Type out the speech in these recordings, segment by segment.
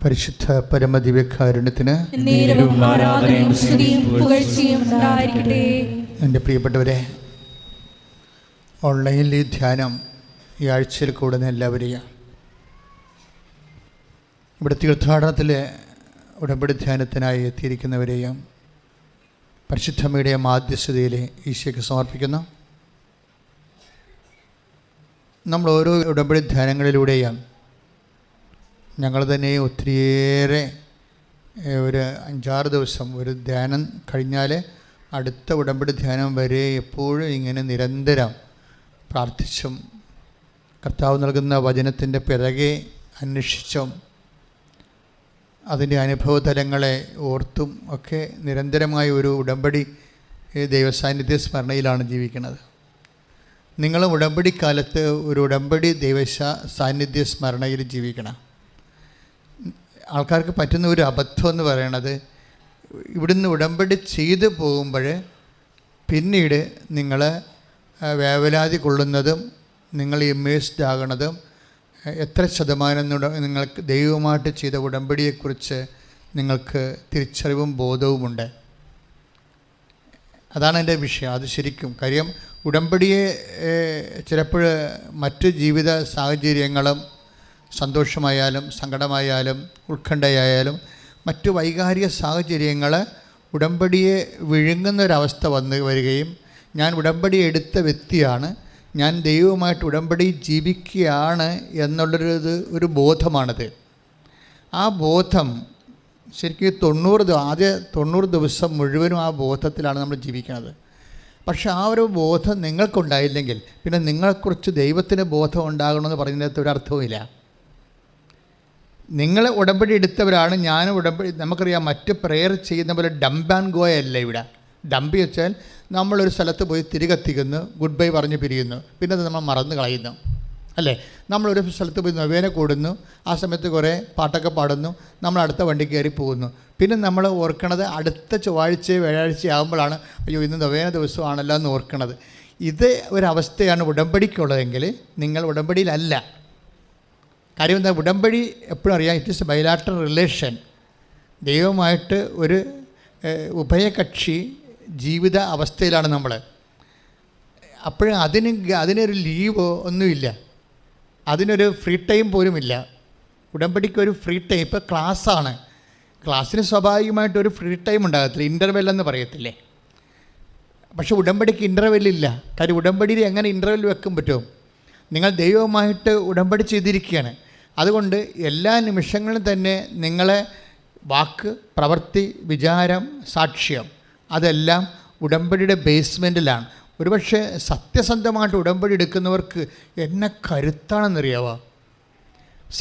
പരിശുദ്ധ പരമദിവ്യകാരുണ്യത്തിന് എൻ്റെ പ്രിയപ്പെട്ടവരെ, ഓൺലൈനിൽ ഈ ധ്യാനം ഈ ആഴ്ചയിൽ കൂടുന്ന എല്ലാവരെയും ഇവിടെ തീർത്ഥാടനത്തിലെ ഉടമ്പടി ധ്യാനത്തിനായി എത്തിയിരിക്കുന്നവരെയും പരിശുദ്ധമ്മയുടെ മാധ്യസ്ഥതയിൽ ഈശോയ്ക്ക് സമർപ്പിക്കുന്നു. നമ്മൾ ഓരോ ഉടമ്പടി ധ്യാനങ്ങളിലൂടെയും ഞങ്ങൾ തന്നെ ഒത്തിരിയേറെ ഒരു 5-6 ദിവസം ഒരു ധ്യാനം കഴിഞ്ഞാൽ അടുത്ത ഉടമ്പടി ധ്യാനം വരെ എപ്പോഴും ഇങ്ങനെ നിരന്തരം പ്രാർത്ഥിച്ചും കർത്താവ് നൽകുന്ന വചനത്തിൻ്റെ പിറകെ അന്വേഷിച്ചും അതിൻ്റെ അനുഭവതലങ്ങളെ ഓർത്തും ഒക്കെ നിരന്തരമായ ഒരു ഉടമ്പടി ദൈവസാന്നിധ്യ സ്മരണയിലാണ് ജീവിക്കുന്നത്. നിങ്ങൾ ഉടമ്പടി കാലത്ത് ഒരു ഉടമ്പടി സാന്നിധ്യ സ്മരണയിൽ ജീവിക്കണം. ആൾക്കാർക്ക് പറ്റുന്ന ഒരു അബദ്ധം എന്ന് പറയണത്, ഇവിടുന്ന് ഉടമ്പടി ചെയ്തു പോകുമ്പോൾ പിന്നീട് നിങ്ങൾ വേവലാതി കൊള്ളുന്നതും നിങ്ങൾ ഇമ്മേഴ്സ്ഡ് ആകണതും എത്ര ശതമാനം നിങ്ങൾക്ക് ദൈവമായിട്ട് ചെയ്ത ഉടമ്പടിയെക്കുറിച്ച് നിങ്ങൾക്ക് തിരിച്ചറിവും ബോധവുമുണ്ട്. അതാണ് എൻ്റെ വിഷയം. അത് ശരിക്കും കാര്യം ഉടമ്പടിയെ ചിലപ്പോൾ മറ്റ് ജീവിത സാഹചര്യങ്ങളും സന്തോഷമായാലും സങ്കടമായാലും ഉത്കണ്ഠയായാലും മറ്റു വൈകാരിക സാഹചര്യങ്ങൾ ഉടമ്പടിയെ വിഴുങ്ങുന്നൊരവസ്ഥ വരികയും ഞാൻ ഉടമ്പടി എടുത്ത വ്യക്തിയാണ്, ഞാൻ ദൈവവുമായിട്ട് ഉടമ്പടി ജീവിക്കുകയാണ് എന്നുള്ളൊരു ബോധമാണത്. ആ ബോധം ശരിക്കും ആദ്യ 90 ദിവസം മുഴുവനും ആ ബോധത്തിലാണ് നമ്മൾ ജീവിക്കുന്നത്. പക്ഷേ ആ ഒരു ബോധം നിങ്ങൾക്കുണ്ടായില്ലെങ്കിൽ പിന്നെ നിങ്ങളെക്കുറിച്ച് ദൈവത്തിന് ബോധം ഉണ്ടാകണമെന്ന് പറയുന്നതിനകത്ത് ഒരർത്ഥവുമില്ല. നിങ്ങൾ ഉടമ്പടി എടുത്തവരാണ്. ഞാൻ ഉടമ്പടി, നമുക്കറിയാം മറ്റ് പ്രെയർ ചെയ്യുന്ന പോലെ ഡംപ് ആൻഡ് ഗോ അല്ല ഇവിടെ. ഡംപ് വെച്ചാൽ നമ്മളൊരു സ്ഥലത്ത് പോയി തിരികെത്തിക്കുന്നു, ഗുഡ് ബൈ പറഞ്ഞ് പിരിയുന്നു, പിന്നെ അത് നമ്മൾ മറന്നു കളയുന്നു അല്ലേ. നമ്മളൊരു സ്ഥലത്ത് പോയി നൊവേന കൂടുന്നു, ആ സമയത്ത് കുറേ പാട്ടൊക്കെ പാടുന്നു, നമ്മൾ അടുത്ത വണ്ടി കയറി പോകുന്നു. പിന്നെ നമ്മൾ ഓർക്കണത് അടുത്ത വ്യാഴാഴ്ച ആകുമ്പോഴാണ്, അയ്യോ ഇന്ന് നൊവേന ദിവസമാണല്ലോ എന്ന് ഓർക്കണത്. ഇത് ഒരവസ്ഥയാണ് ഉടമ്പടിക്കുള്ളതെങ്കിൽ നിങ്ങൾ ഉടമ്പടിയിലല്ല. കാര്യം എന്താ, ഉടമ്പടി എപ്പോഴും അറിയാം, it is A bilateral relation. ദൈവമായിട്ട് ഒരു ഉഭയകക്ഷി ജീവിത അവസ്ഥയിലാണ് നമ്മൾ. അപ്പോഴും അതിനൊരു ലീവോ ഒന്നുമില്ല, അതിനൊരു ഫ്രീ ടൈം പോലുമില്ല. ഉടമ്പടിക്കൊരു ഫ്രീ ടൈം, ഇപ്പോൾ ക്ലാസ്സാണ്, ക്ലാസ്സിന് സ്വാഭാവികമായിട്ടൊരു ഫ്രീ ടൈം ഉണ്ടാകത്തില്ല, ഇൻ്റർവെല്ലെന്ന് പറയത്തില്ലേ. പക്ഷെ ഉടമ്പടിക്ക് ഇൻ്റർവെല്ലില്ല. കാര്യം ഉടമ്പടിയിൽ എങ്ങനെ ഇൻ്റർവെൽ വെക്കാൻ പറ്റും? നിങ്ങൾ ദൈവവുമായിട്ട് ഉടമ്പടി ചെയ്തിരിക്കുകയാണ്. അതുകൊണ്ട് എല്ലാ നിമിഷങ്ങളിലും തന്നെ നിങ്ങളെ വാക്ക്, പ്രവൃത്തി, വിചാരം, സാക്ഷ്യം അതെല്ലാം ഉടമ്പടിയുടെ ബേസ്മെൻറ്റിലാണ്. ഒരുപക്ഷെ സത്യസന്ധമായിട്ട് ഉടമ്പടി എടുക്കുന്നവർക്ക് എന്നെ കരുത്താണെന്നറിയാവോ?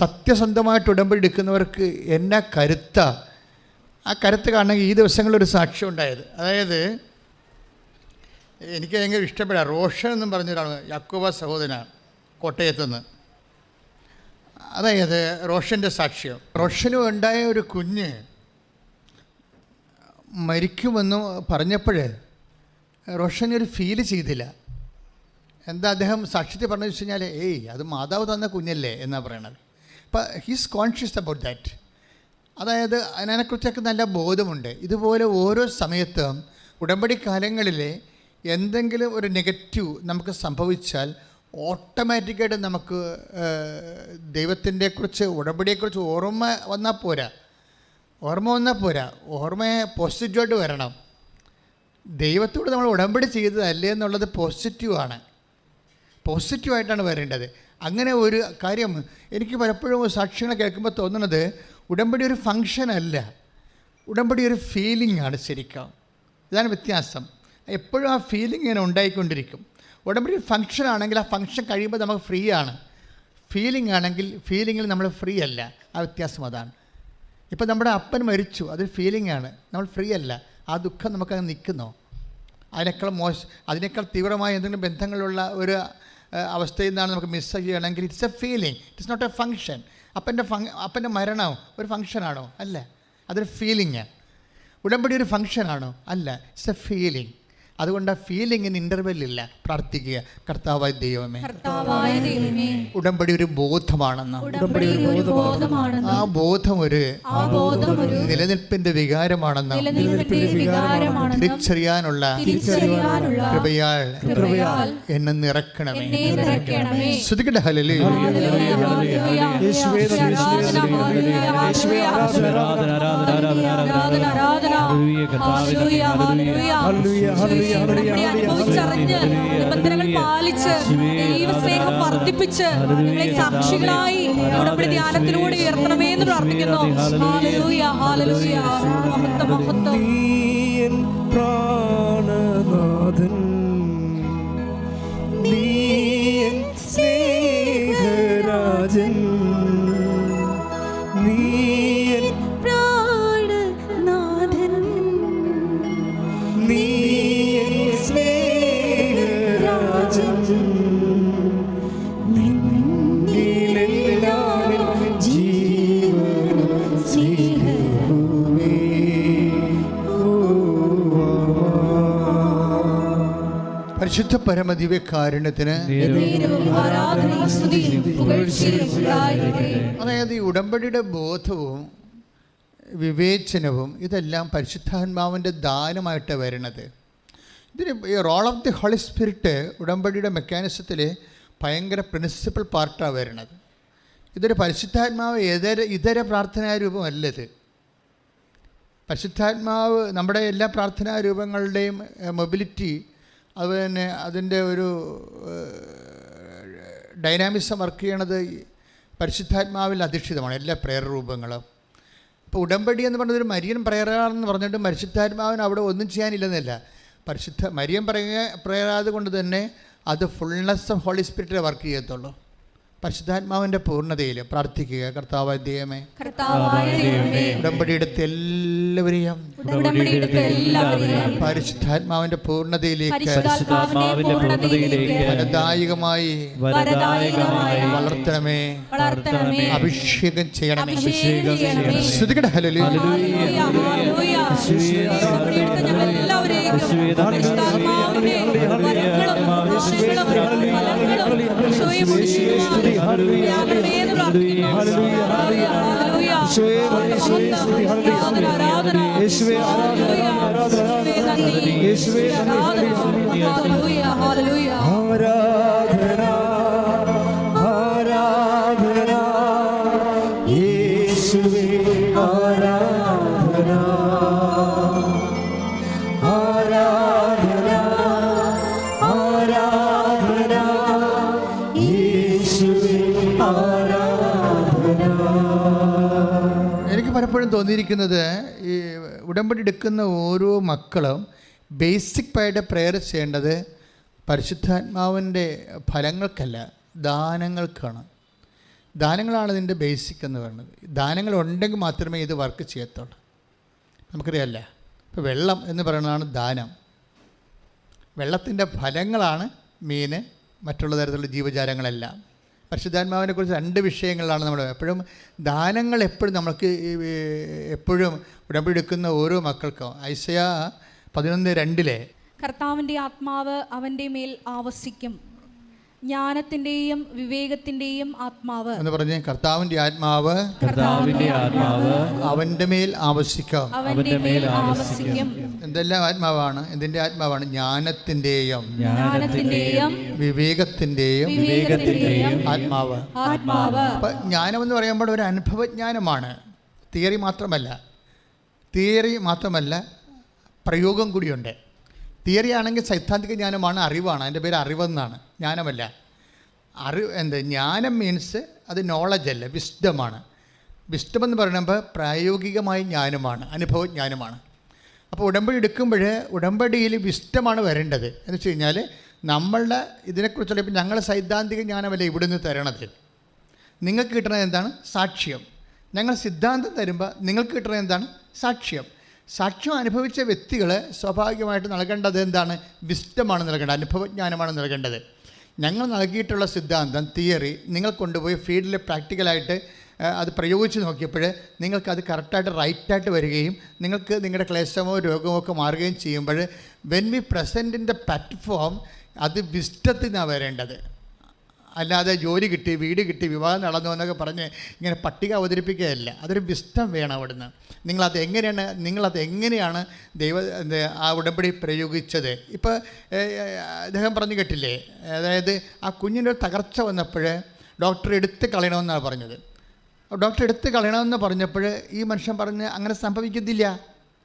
സത്യസന്ധമായിട്ട് ഉടമ്പടി എടുക്കുന്നവർക്ക് എന്നെ കരുത്ത. ആ കരുത്ത് കാണണമെങ്കിൽ ഈ ദിവസങ്ങളിലൊരു സാക്ഷ്യം ഉണ്ടായത്, അതായത് എനിക്ക് ഭയങ്കര ഇഷ്ടപ്പെടാം. റോഷൻ എന്നും പറഞ്ഞൊരാൾ, യാക്കോബ സഹോദരനാണ്, കോട്ടയത്തുനിന്ന്. അതായത് റോഷൻ്റെ സാക്ഷ്യം. റോഷനും ഉണ്ടായ ഒരു കുഞ്ഞ് മരിക്കുമെന്ന് പറഞ്ഞപ്പോൾ റോഷൻ ഒരു ഫീൽ ചെയ്തില്ല. എന്താ അദ്ദേഹം സാക്ഷ്യത്തിൽ പറഞ്ഞു വെച്ച് കഴിഞ്ഞാൽ, അത് മാതാവ് തന്ന കുഞ്ഞല്ലേ എന്നാണ് പറയണത്. അപ്പം ഹീസ് കോൺഷ്യസ് അബൌട്ട് ദാറ്റ്. അതായത് അതിനെക്കുറിച്ചൊക്കെ നല്ല ബോധമുണ്ട്. ഇതുപോലെ ഓരോ സമയത്തും ഉടമ്പടി കാലങ്ങളിൽ എന്തെങ്കിലും ഒരു നെഗറ്റീവ് നമുക്ക് സംഭവിച്ചാൽ ഓട്ടോമാറ്റിക്കായിട്ട് നമുക്ക് ദൈവത്തിൻ്റെക്കുറിച്ച്, ഉടമ്പടിയെക്കുറിച്ച് ഓർമ്മ വന്നാൽ പോരാ. ഓർമ്മയെ പോസിറ്റീവായിട്ട് വരണം. ദൈവത്തോട് നമ്മൾ ഉടമ്പടി ചെയ്തതല്ലേ എന്നുള്ളത് പോസിറ്റീവായിട്ടാണ് വരേണ്ടത്. അങ്ങനെ ഒരു കാര്യം എനിക്ക് പലപ്പോഴും സാക്ഷ്യങ്ങൾ കേൾക്കുമ്പോൾ തോന്നുന്നത്, ഉടമ്പടി ഒരു ഫങ്ഷൻ അല്ല, ഉടമ്പടി ഒരു ഫീലിംഗ് ആണ് ശരിക്കും. ഇതാണ് വ്യത്യാസം. എപ്പോഴും ആ ഫീലിംഗ് ഇങ്ങനെ ഉണ്ടായിക്കൊണ്ടിരിക്കും. ഉടമ്പടി ഫങ്ഷൻ ആണെങ്കിൽ ആ ഫങ്ഷൻ കഴിയുമ്പോൾ നമുക്ക് ഫ്രീ ആണ്. ഫീലിംഗ് ആണെങ്കിൽ ഫീലിങ്ങിൽ നമ്മൾ ഫ്രീ അല്ല. ആ വ്യത്യാസം അതാണ്. ഇപ്പോൾ നമ്മുടെ അപ്പൻ മരിച്ചു, അതൊരു ഫീലിംഗ് ആണ്, നമ്മൾ ഫ്രീ അല്ല. ആ ദുഃഖം നമുക്കങ്ങ് നിൽക്കുന്നോ? അതിനേക്കാൾ തീവ്രമായ എന്തെങ്കിലും ബന്ധങ്ങളുള്ള ഒരു അവസ്ഥയിൽ നിന്നാണ് നമുക്ക് മിസ് ചെയ്യണമെങ്കിൽ it's a feeling, it's not a function. അപ്പൻ്റെ മരണമോ ഒരു ഫങ്ഷനാണോ? അല്ല, അതൊരു ഫീലിംഗ്. ഉടമ്പടി ഒരു ഫങ്ഷനാണോ? അല്ല, ഇറ്റ്സ് എ ഫീലിംഗ്. അതുകൊണ്ട് ആ ഫീലിങ്ങിന് ഇൻ്റർവെല്ലില്ല. പ്രാർത്ഥിക്കുക, കർത്താവായ ദൈവമേ, ഉടമ്പടി ഒരു ബോധമാണെന്ന്, ആ ബോധം ഒരു നിലനിൽപ്പിന്റെ വികാരമാണെന്ന് തിരിച്ചറിയാനുള്ള കൃപയാൽ എന്നെ നിറക്കണമേ. ശ്രദ്ധിക്കട്ടെ, ഹല്ലേലൂയ. നിബന്ധനകൾ പാലിച്ച് ദൈവസ്നേഹം വർദ്ധിപ്പിച്ച് നിങ്ങളെ സാക്ഷികളായി ഉടമ്പടി ധ്യാനത്തിലൂടെ ഉയർത്തണമേ എന്ന് പ്രാർത്ഥിക്കുന്നു. Hallelujah, hallelujah. മഹത്വം, മഹത്വം. പ്രാണനാഥൻ നീ സ്നേഹരാജൻ, നീ പ്രാണനാഥൻ, നീ സ്നേഹരാജൻ, നിന്നിലെല്ലാം ജീവനും സ്നേഹവുമേ. പരിശുദ്ധ പരമദിവ്യകാരുണ്യത്തിന് അതായത് ഈ ഉടമ്പടിയുടെ ബോധവും വിവേചനവും ഇതെല്ലാം പരിശുദ്ധാത്മാവിൻ്റെ ദാനമായിട്ട് വരണത്. ഇതിന് ഈ role of the holy spirit ഉടമ്പടിയുടെ മെക്കാനിസത്തിൽ ഭയങ്കര പ്രിൻസിപ്പൽ പാർട്ടാണ് വരുന്നത്. ഇതൊരു പരിശുദ്ധാത്മാവ് ഇതര പ്രാർത്ഥനാ രൂപമല്ലത്. പരിശുദ്ധാത്മാവ് നമ്മുടെ എല്ലാ പ്രാർത്ഥനാ രൂപങ്ങളുടെയും മൊബിലിറ്റി, അതുപോലെ തന്നെ അതിൻ്റെ ഒരു ഡൈനാമിസം വർക്ക് ചെയ്യണത് പരിശുദ്ധാത്മാവിൽ അധിഷ്ഠിതമാണ് എല്ലാ പ്രയർ രൂപങ്ങളും. ഇപ്പോൾ ഉടമ്പടി എന്ന് പറഞ്ഞതൊരു മരിയൻ പ്രയറാണെന്ന് പറഞ്ഞിട്ട് പരിശുദ്ധാത്മാവിന് അവിടെ ഒന്നും ചെയ്യാനില്ലെന്നല്ല. മരിയൻ പ്രയറായത് കൊണ്ട് തന്നെ അത് ഫുൾനെസ് ഓഫ് ഹോളി സ്പിരിറ്റിൽ വർക്ക് ചെയ്യത്തുള്ളൂ. പരിശുദ്ധാത്മാവിൻ്റെ പൂർണ്ണതയിൽ പ്രാർത്ഥിക്കുക, കർത്താവായ ദൈവമേ, ഉടമ്പടിയെടുത്ത് എല്ലാവരെയും പരിശുദ്ധാത്മാവിൻ്റെ പൂർണ്ണതയിലേക്ക് ഫലദായകമായി വളർത്തണമേ, അഭിഷേകം ചെയ്യണമേ. ശ്രദ്ധിക്കട്ടെ, ഹല്ലേലൂയ. എനിക്ക് പലപ്പോഴും തോന്നിയിരിക്കുന്നത് ഈ ഉടമ്പടി എടുക്കുന്ന ഓരോ മക്കളും ബേസിക്കായിട്ട് പ്രെയർ ചെയ്യേണ്ടത് പരിശുദ്ധാത്മാവിൻ്റെ ഫലങ്ങൾക്കല്ല, ദാനങ്ങൾക്കാണ്. ദാനങ്ങളാണ് ഇതിൻ്റെ ബേസിക് എന്ന് പറയുന്നത്. ദാനങ്ങൾ ഉണ്ടെങ്കിൽ മാത്രമേ ഇത് വർക്ക് ചെയ്യത്തുള്ളൂ. നമുക്കറിയാമല്ല, ഇപ്പോൾ വെള്ളം എന്ന് പറയുന്നതാണ് ദാനം. വെള്ളത്തിൻ്റെ ഫലങ്ങളാണ് മീൻ, മറ്റുള്ള തരത്തിലുള്ള ജീവജാലങ്ങളെല്ലാം. പരിശുദ്ധാത്മാവിനെ കുറിച്ച് രണ്ട് വിഷയങ്ങളിലാണ് നമ്മൾ എപ്പോഴും ദാനങ്ങൾ എപ്പോഴും നമുക്ക് എപ്പോഴും ഉടമ്പടി എടുക്കുന്ന ഓരോ മക്കൾക്കും. ഐസയ 11:2 കർത്താവിൻ്റെ ആത്മാവ് അവൻ്റെ മേൽ ആവസിക്കും, ജ്ഞാനത്തിൻ്റെയും വിവേകത്തിൻ്റെയും ആത്മാവ് എന്ന് പറഞ്ഞ് കർത്താവിൻ്റെ ആത്മാവ് അവൻ്റെ മേൽ ആവസിക്കും. എന്തെല്ലാം ആത്മാവാണ്? എന്തിൻ്റെ ആത്മാവാണ്? ജ്ഞാനത്തിൻ്റെയും വിവേകത്തിൻ്റെയും ആത്മാവ്. അപ്പം ജ്ഞാനം എന്ന് പറയുമ്പോൾ ഒരു അനുഭവജ്ഞാനമാണ്, തിയറി മാത്രമല്ല പ്രയോഗം കൂടിയുണ്ട്. തിയറി ആണെങ്കിൽ സൈദ്ധാന്തിക ജ്ഞാനമാണ്, അറിവാണ്. അതിൻ്റെ പേര് അറിവെന്നാണ്, ജ്ഞാനമല്ല. ജ്ഞാനം മീൻസ് അത് നോളജല്ല, വിസ്ഡമാണ്. വിസ്ഡം എന്ന് പറയുമ്പോൾ പ്രായോഗികമായ ജ്ഞാനമാണ്, അനുഭവജ്ഞാനമാണ്. അപ്പോൾ ഉടമ്പടി എടുക്കുമ്പോൾ ഉടമ്പടിയിൽ വിസ്ഡമാണ് വരേണ്ടത്. എന്ന് വെച്ച് കഴിഞ്ഞാൽ നമ്മളുടെ ഇതിനെക്കുറിച്ചുള്ള ഇപ്പം ഞങ്ങൾ സൈദ്ധാന്തിക ജ്ഞാനമല്ല ഇവിടുന്ന് തരണത്. നിങ്ങൾക്ക് കിട്ടുന്നത് എന്താണ്? സാക്ഷ്യം. ഞങ്ങൾ സിദ്ധാന്തം തരുമ്പോൾ നിങ്ങൾക്ക് കിട്ടുന്നത് എന്താണ്? സാക്ഷ്യം. സാക്ഷ്യം അനുഭവിച്ച വ്യക്തികൾ സ്വാഭാവികമായിട്ട് നൽകേണ്ടത് എന്താണ്? വിസ്ഡമാണ് നൽകേണ്ടത്, അനുഭവജ്ഞാനമാണ് നൽകേണ്ടത്. ഞങ്ങൾ നൽകിയിട്ടുള്ള സിദ്ധാന്തം, തിയറി നിങ്ങൾ കൊണ്ടുപോയി ഫീൽഡിൽ പ്രാക്ടിക്കലായിട്ട് അത് പ്രയോഗിച്ച് നോക്കിയപ്പോൾ നിങ്ങൾക്കത് കറക്റ്റായിട്ട് റൈറ്റായിട്ട് വരികയും നിങ്ങൾക്ക് നിങ്ങളുടെ ക്ലേശമോ രോഗമോ ഒക്കെ മാറുകയും ചെയ്യുമ്പോൾ when we present in the platform അത് വിസ്റ്റത്തിൽ നിന്നാണ് വരേണ്ടത്. അല്ലാതെ ജോലി കിട്ടി, വീട് കിട്ടി, വിവാഹം നടന്നു എന്നൊക്കെ പറഞ്ഞ് ഇങ്ങനെ പട്ടിക അവതരിപ്പിക്കുകയല്ല. അതൊരു വിസ്റ്റം വേണം അവിടുന്ന്. നിങ്ങളത് എങ്ങനെയാണ് ആ ഉടമ്പടി പ്രയോഗിച്ചത്. ഇപ്പോൾ അദ്ദേഹം പറഞ്ഞു കേട്ടില്ലേ, അതായത് ആ കുഞ്ഞിൻ്റെ ഒരു തകർച്ച വന്നപ്പോൾ ഡോക്ടർ എടുത്ത് കളയണമെന്നാണ് പറഞ്ഞത്. ഡോക്ടർ എടുത്ത് കളയണമെന്ന് പറഞ്ഞപ്പോൾ ഈ മനുഷ്യൻ പറഞ്ഞ് അങ്ങനെ സംഭവിക്കുന്നില്ല.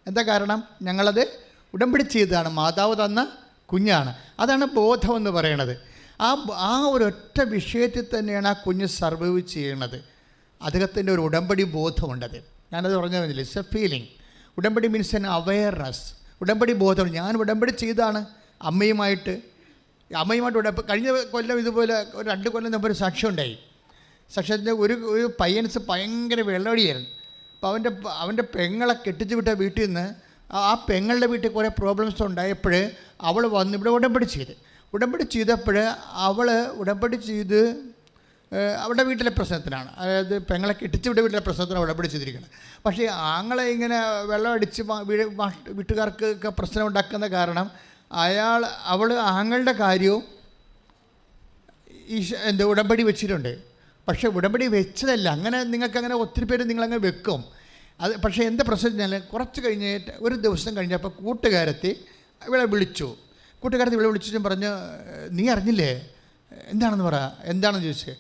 എന്താ കാരണം? ഞങ്ങളത് ഉടമ്പടി ചെയ്തതാണ്, മാതാവ് തന്ന കുഞ്ഞാണ്. അതാണ് ബോധമെന്ന് പറയണത്. ആ ഒരൊറ്റ വിഷയത്തിൽ തന്നെയാണ് ആ കുഞ്ഞ് സർവൈവ് ചെയ്യണത്. അദ്ദേഹത്തിൻ്റെ ഒരു ഉടമ്പടി ബോധമുണ്ടത്. ഞാനത് പറഞ്ഞു പറഞ്ഞില്ല, ഇറ്റ്സ് എ ഫീലിംഗ്. ഉടമ്പടി മീൻസ് എൻ അവെയർനെസ്. ഉടമ്പടി ബോധം. ഞാൻ ഉടമ്പടി ചെയ്താണ് അമ്മയുമായിട്ട് കഴിഞ്ഞ കൊല്ലം ഇതുപോലെ ഒരു 2 കൊല്ലം മുമ്പ് ഒരു സാക്ഷ്യം ഉണ്ടായി. സാക്ഷ്യത്തിൻ്റെ ഒരു പയ്യൻസ് ഭയങ്കര വെള്ളടിയായിരുന്നു. അപ്പോൾ അവൻ്റെ പെങ്ങളെ കെട്ടിച്ച് വിട്ട വീട്ടിൽ നിന്ന് ആ പെങ്ങളുടെ വീട്ടിൽ കുറേ പ്രോബ്ലംസ് ഉണ്ടായപ്പോൾ അവൾ വന്ന് ഇവിടെ ഉടമ്പടി ചെയ്തപ്പോൾ അവൾ ഉടമ്പടി ചെയ്ത് അവളുടെ വീട്ടിലെ പ്രശ്നത്തിനാണ്, അതായത് പെങ്ങളെ കെട്ടിച്ച് വിട്ട വീട്ടിലെ പ്രശ്നത്തിനാണ് ഉടമ്പടി ചെയ്തിരിക്കുന്നത്. പക്ഷേ ആങ്ങളെ ഇങ്ങനെ വെള്ളം അടിച്ച് വീട്ടുകാർക്കൊക്കെ പ്രശ്നം ഉണ്ടാക്കുന്ന കാരണം അവൾ ആങ്ങളുടെ കാര്യവും ഉടമ്പടി വെച്ചിട്ടുണ്ട്. പക്ഷേ ഉടമ്പടി വെച്ചതല്ല. അങ്ങനെ നിങ്ങൾക്കങ്ങനെ ഒത്തിരി പേര് നിങ്ങളങ്ങനെ വെക്കും. അത് പക്ഷേ എന്താ പ്രശ്നം വെച്ചാൽ കുറച്ച് കഴിഞ്ഞിട്ട് ഒരു ദിവസം കഴിഞ്ഞപ്പോൾ കൂട്ടുകാരത്തി ഇവളെ വിളിച്ചു. ഇവളെ വിളിച്ചിട്ടും പറഞ്ഞ്, നീ അറിഞ്ഞില്ലേ, എന്താണെന്ന് പറ, എന്താണെന്ന് ചോദിച്ചു.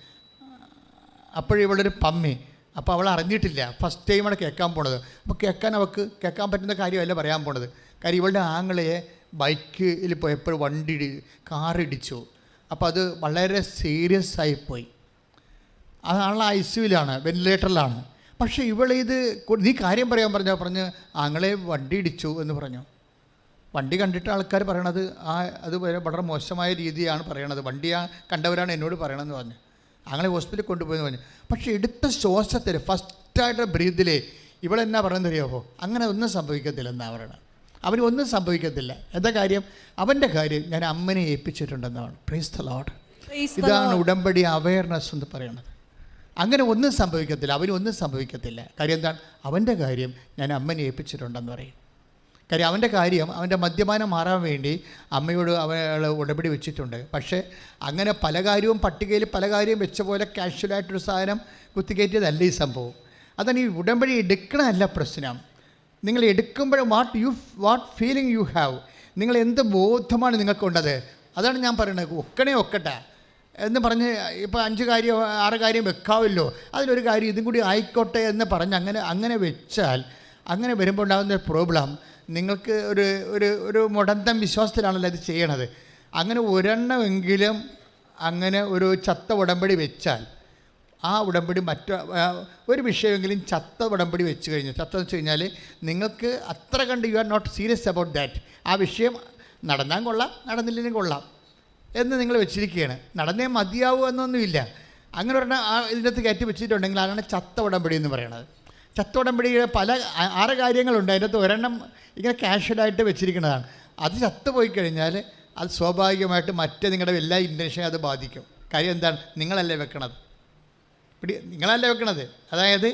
അപ്പോഴിവളൊരു പമ്മി. അപ്പോൾ അവൾ അറിഞ്ഞിട്ടില്ല, ഫസ്റ്റ് ടൈമാണ് കേൾക്കാൻ പോണത്. അപ്പോൾ കേൾക്കാൻ പറ്റുന്ന കാര്യമല്ല പറയാൻ പോണത്. കാര്യം ഇവളുടെ ആങ്ങളയെ ബൈക്കിൽ പോയപ്പോൾ കാറിടിച്ചു. അപ്പോൾ അത് വളരെ സീരിയസ് ആയിപ്പോയി. ആളെ ICUവിലാണ്, വെന്റിലേറ്ററിലാണ്. പക്ഷേ ഇവളിത് നീ കാര്യം പറയാൻ പറഞ്ഞ് ആങ്ങളെ വണ്ടി ഇടിച്ചു എന്ന് പറഞ്ഞു. വണ്ടി കണ്ടിട്ട് ആൾക്കാർ പറയണത് അത് വളരെ മോശമായ രീതിയാണ് പറയണത്. കണ്ടവരാണ് എന്നോട് പറയണമെന്ന് പറഞ്ഞു. ആങ്ങളെ ഹോസ്പിറ്റലിൽ കൊണ്ടുപോയെന്ന് പറഞ്ഞു. പക്ഷേ എടുത്ത ശ്വാസത്തിൽ ഫസ്റ്റായിട്ട് ബ്രീത്തിലേ ഇവളെന്നാ പറയുന്നത് അറിയാമോ? അങ്ങനെ ഒന്നും സംഭവിക്കത്തില്ലെന്നാണ് പറയണത്. അവന് ഒന്നും സംഭവിക്കത്തില്ല. എന്താ കാര്യം? അവൻ്റെ കാര്യം ഞാൻ അമ്മനെ ഏൽപ്പിച്ചിട്ടുണ്ടെന്നാണ്. Praise the Lord. ഇതാണ് ഉടമ്പടി അവയർനെസ് എന്ന് പറയുന്നത്. അങ്ങനെ ഒന്നും സംഭവിക്കത്തില്ല, അവനൊന്നും സംഭവിക്കത്തില്ല. കാര്യം എന്താണ്? അവൻ്റെ കാര്യം ഞാൻ അമ്മനെ ഏൽപ്പിച്ചിട്ടുണ്ടെന്ന് പറയും. കാര്യം അവൻ്റെ കാര്യം, അവൻ്റെ മദ്യപാനം മാറാൻ വേണ്ടി അമ്മയോട് അവൾ ഉടമ്പടി വെച്ചിട്ടുണ്ട്. പക്ഷേ അങ്ങനെ പല കാര്യവും പട്ടികയിൽ പല കാര്യവും വെച്ച പോലെ കാഷ്വലായിട്ടൊരു സാധനം കുത്തിക്കയറ്റിയതല്ല ഈ സംഭവം. അതാണ് ഈ ഉടമ്പടി എടുക്കണമല്ല പ്രശ്നം. നിങ്ങൾ എടുക്കുമ്പോൾ വാട്ട് ഫീലിംഗ് യു ഹാവ്, നിങ്ങൾ എന്ത് ബോധമാണ് നിങ്ങൾക്കുണ്ടത്. അതാണ് ഞാൻ പറയുന്നത്. ഒക്കട്ടെ എന്ന് പറഞ്ഞ് ഇപ്പോൾ 5 കാര്യം 6 കാര്യം വെക്കാമല്ലോ, അതിലൊരു കാര്യം ഇതും കൂടി ആയിക്കോട്ടെ എന്ന് പറഞ്ഞ് അങ്ങനെ വെച്ചാൽ അങ്ങനെ വരുമ്പോൾ ഉണ്ടാകുന്ന പ്രോബ്ലം, നിങ്ങൾക്ക് ഒരു മുടന്തം വിശ്വാസത്തിലാണല്ലോ ഇത് ചെയ്യണത്. അങ്ങനെ ഒരെണ്ണമെങ്കിലും അങ്ങനെ ഒരു ചത്ത ഉടമ്പടി വെച്ചാൽ ആ ഉടമ്പടി ഒരു വിഷയമെങ്കിലും ചത്ത ഉടമ്പടി വെച്ച് കഴിഞ്ഞു. ചത്തെന്ന് വെച്ച് കഴിഞ്ഞാൽ നിങ്ങൾക്ക് അത്ര കണ്ട് you are not serious about that. ആ വിഷയം നടന്നാൽ കൊള്ളാം, നടന്നില്ലെങ്കിൽ കൊള്ളാം എന്ന് നിങ്ങൾ വെച്ചിരിക്കുകയാണ്. നടന്നേ മതിയാവൂ എന്നൊന്നുമില്ല. അങ്ങനെ ഒരെണ്ണം ഇതിനകത്ത് കയറ്റി വെച്ചിട്ടുണ്ടെങ്കിൽ അതാണ് ചത്ത ഉടമ്പടി എന്ന് പറയുന്നത്. ചത്ത ഉടമ്പടിയുടെ 6 കാര്യങ്ങളുണ്ട്. അതിനകത്ത് ഒരെണ്ണം ഇങ്ങനെ കാഷ്വലായിട്ട് വെച്ചിരിക്കുന്നതാണ്. അത് ചത്തുപോയി കഴിഞ്ഞാൽ അത് സ്വാഭാവികമായിട്ട് നിങ്ങളുടെ എല്ലാ ഇൻറ്റൻഷനും അത് ബാധിക്കും. കാര്യം എന്താണ്? നിങ്ങളല്ലേ വെക്കണത്. അതായത്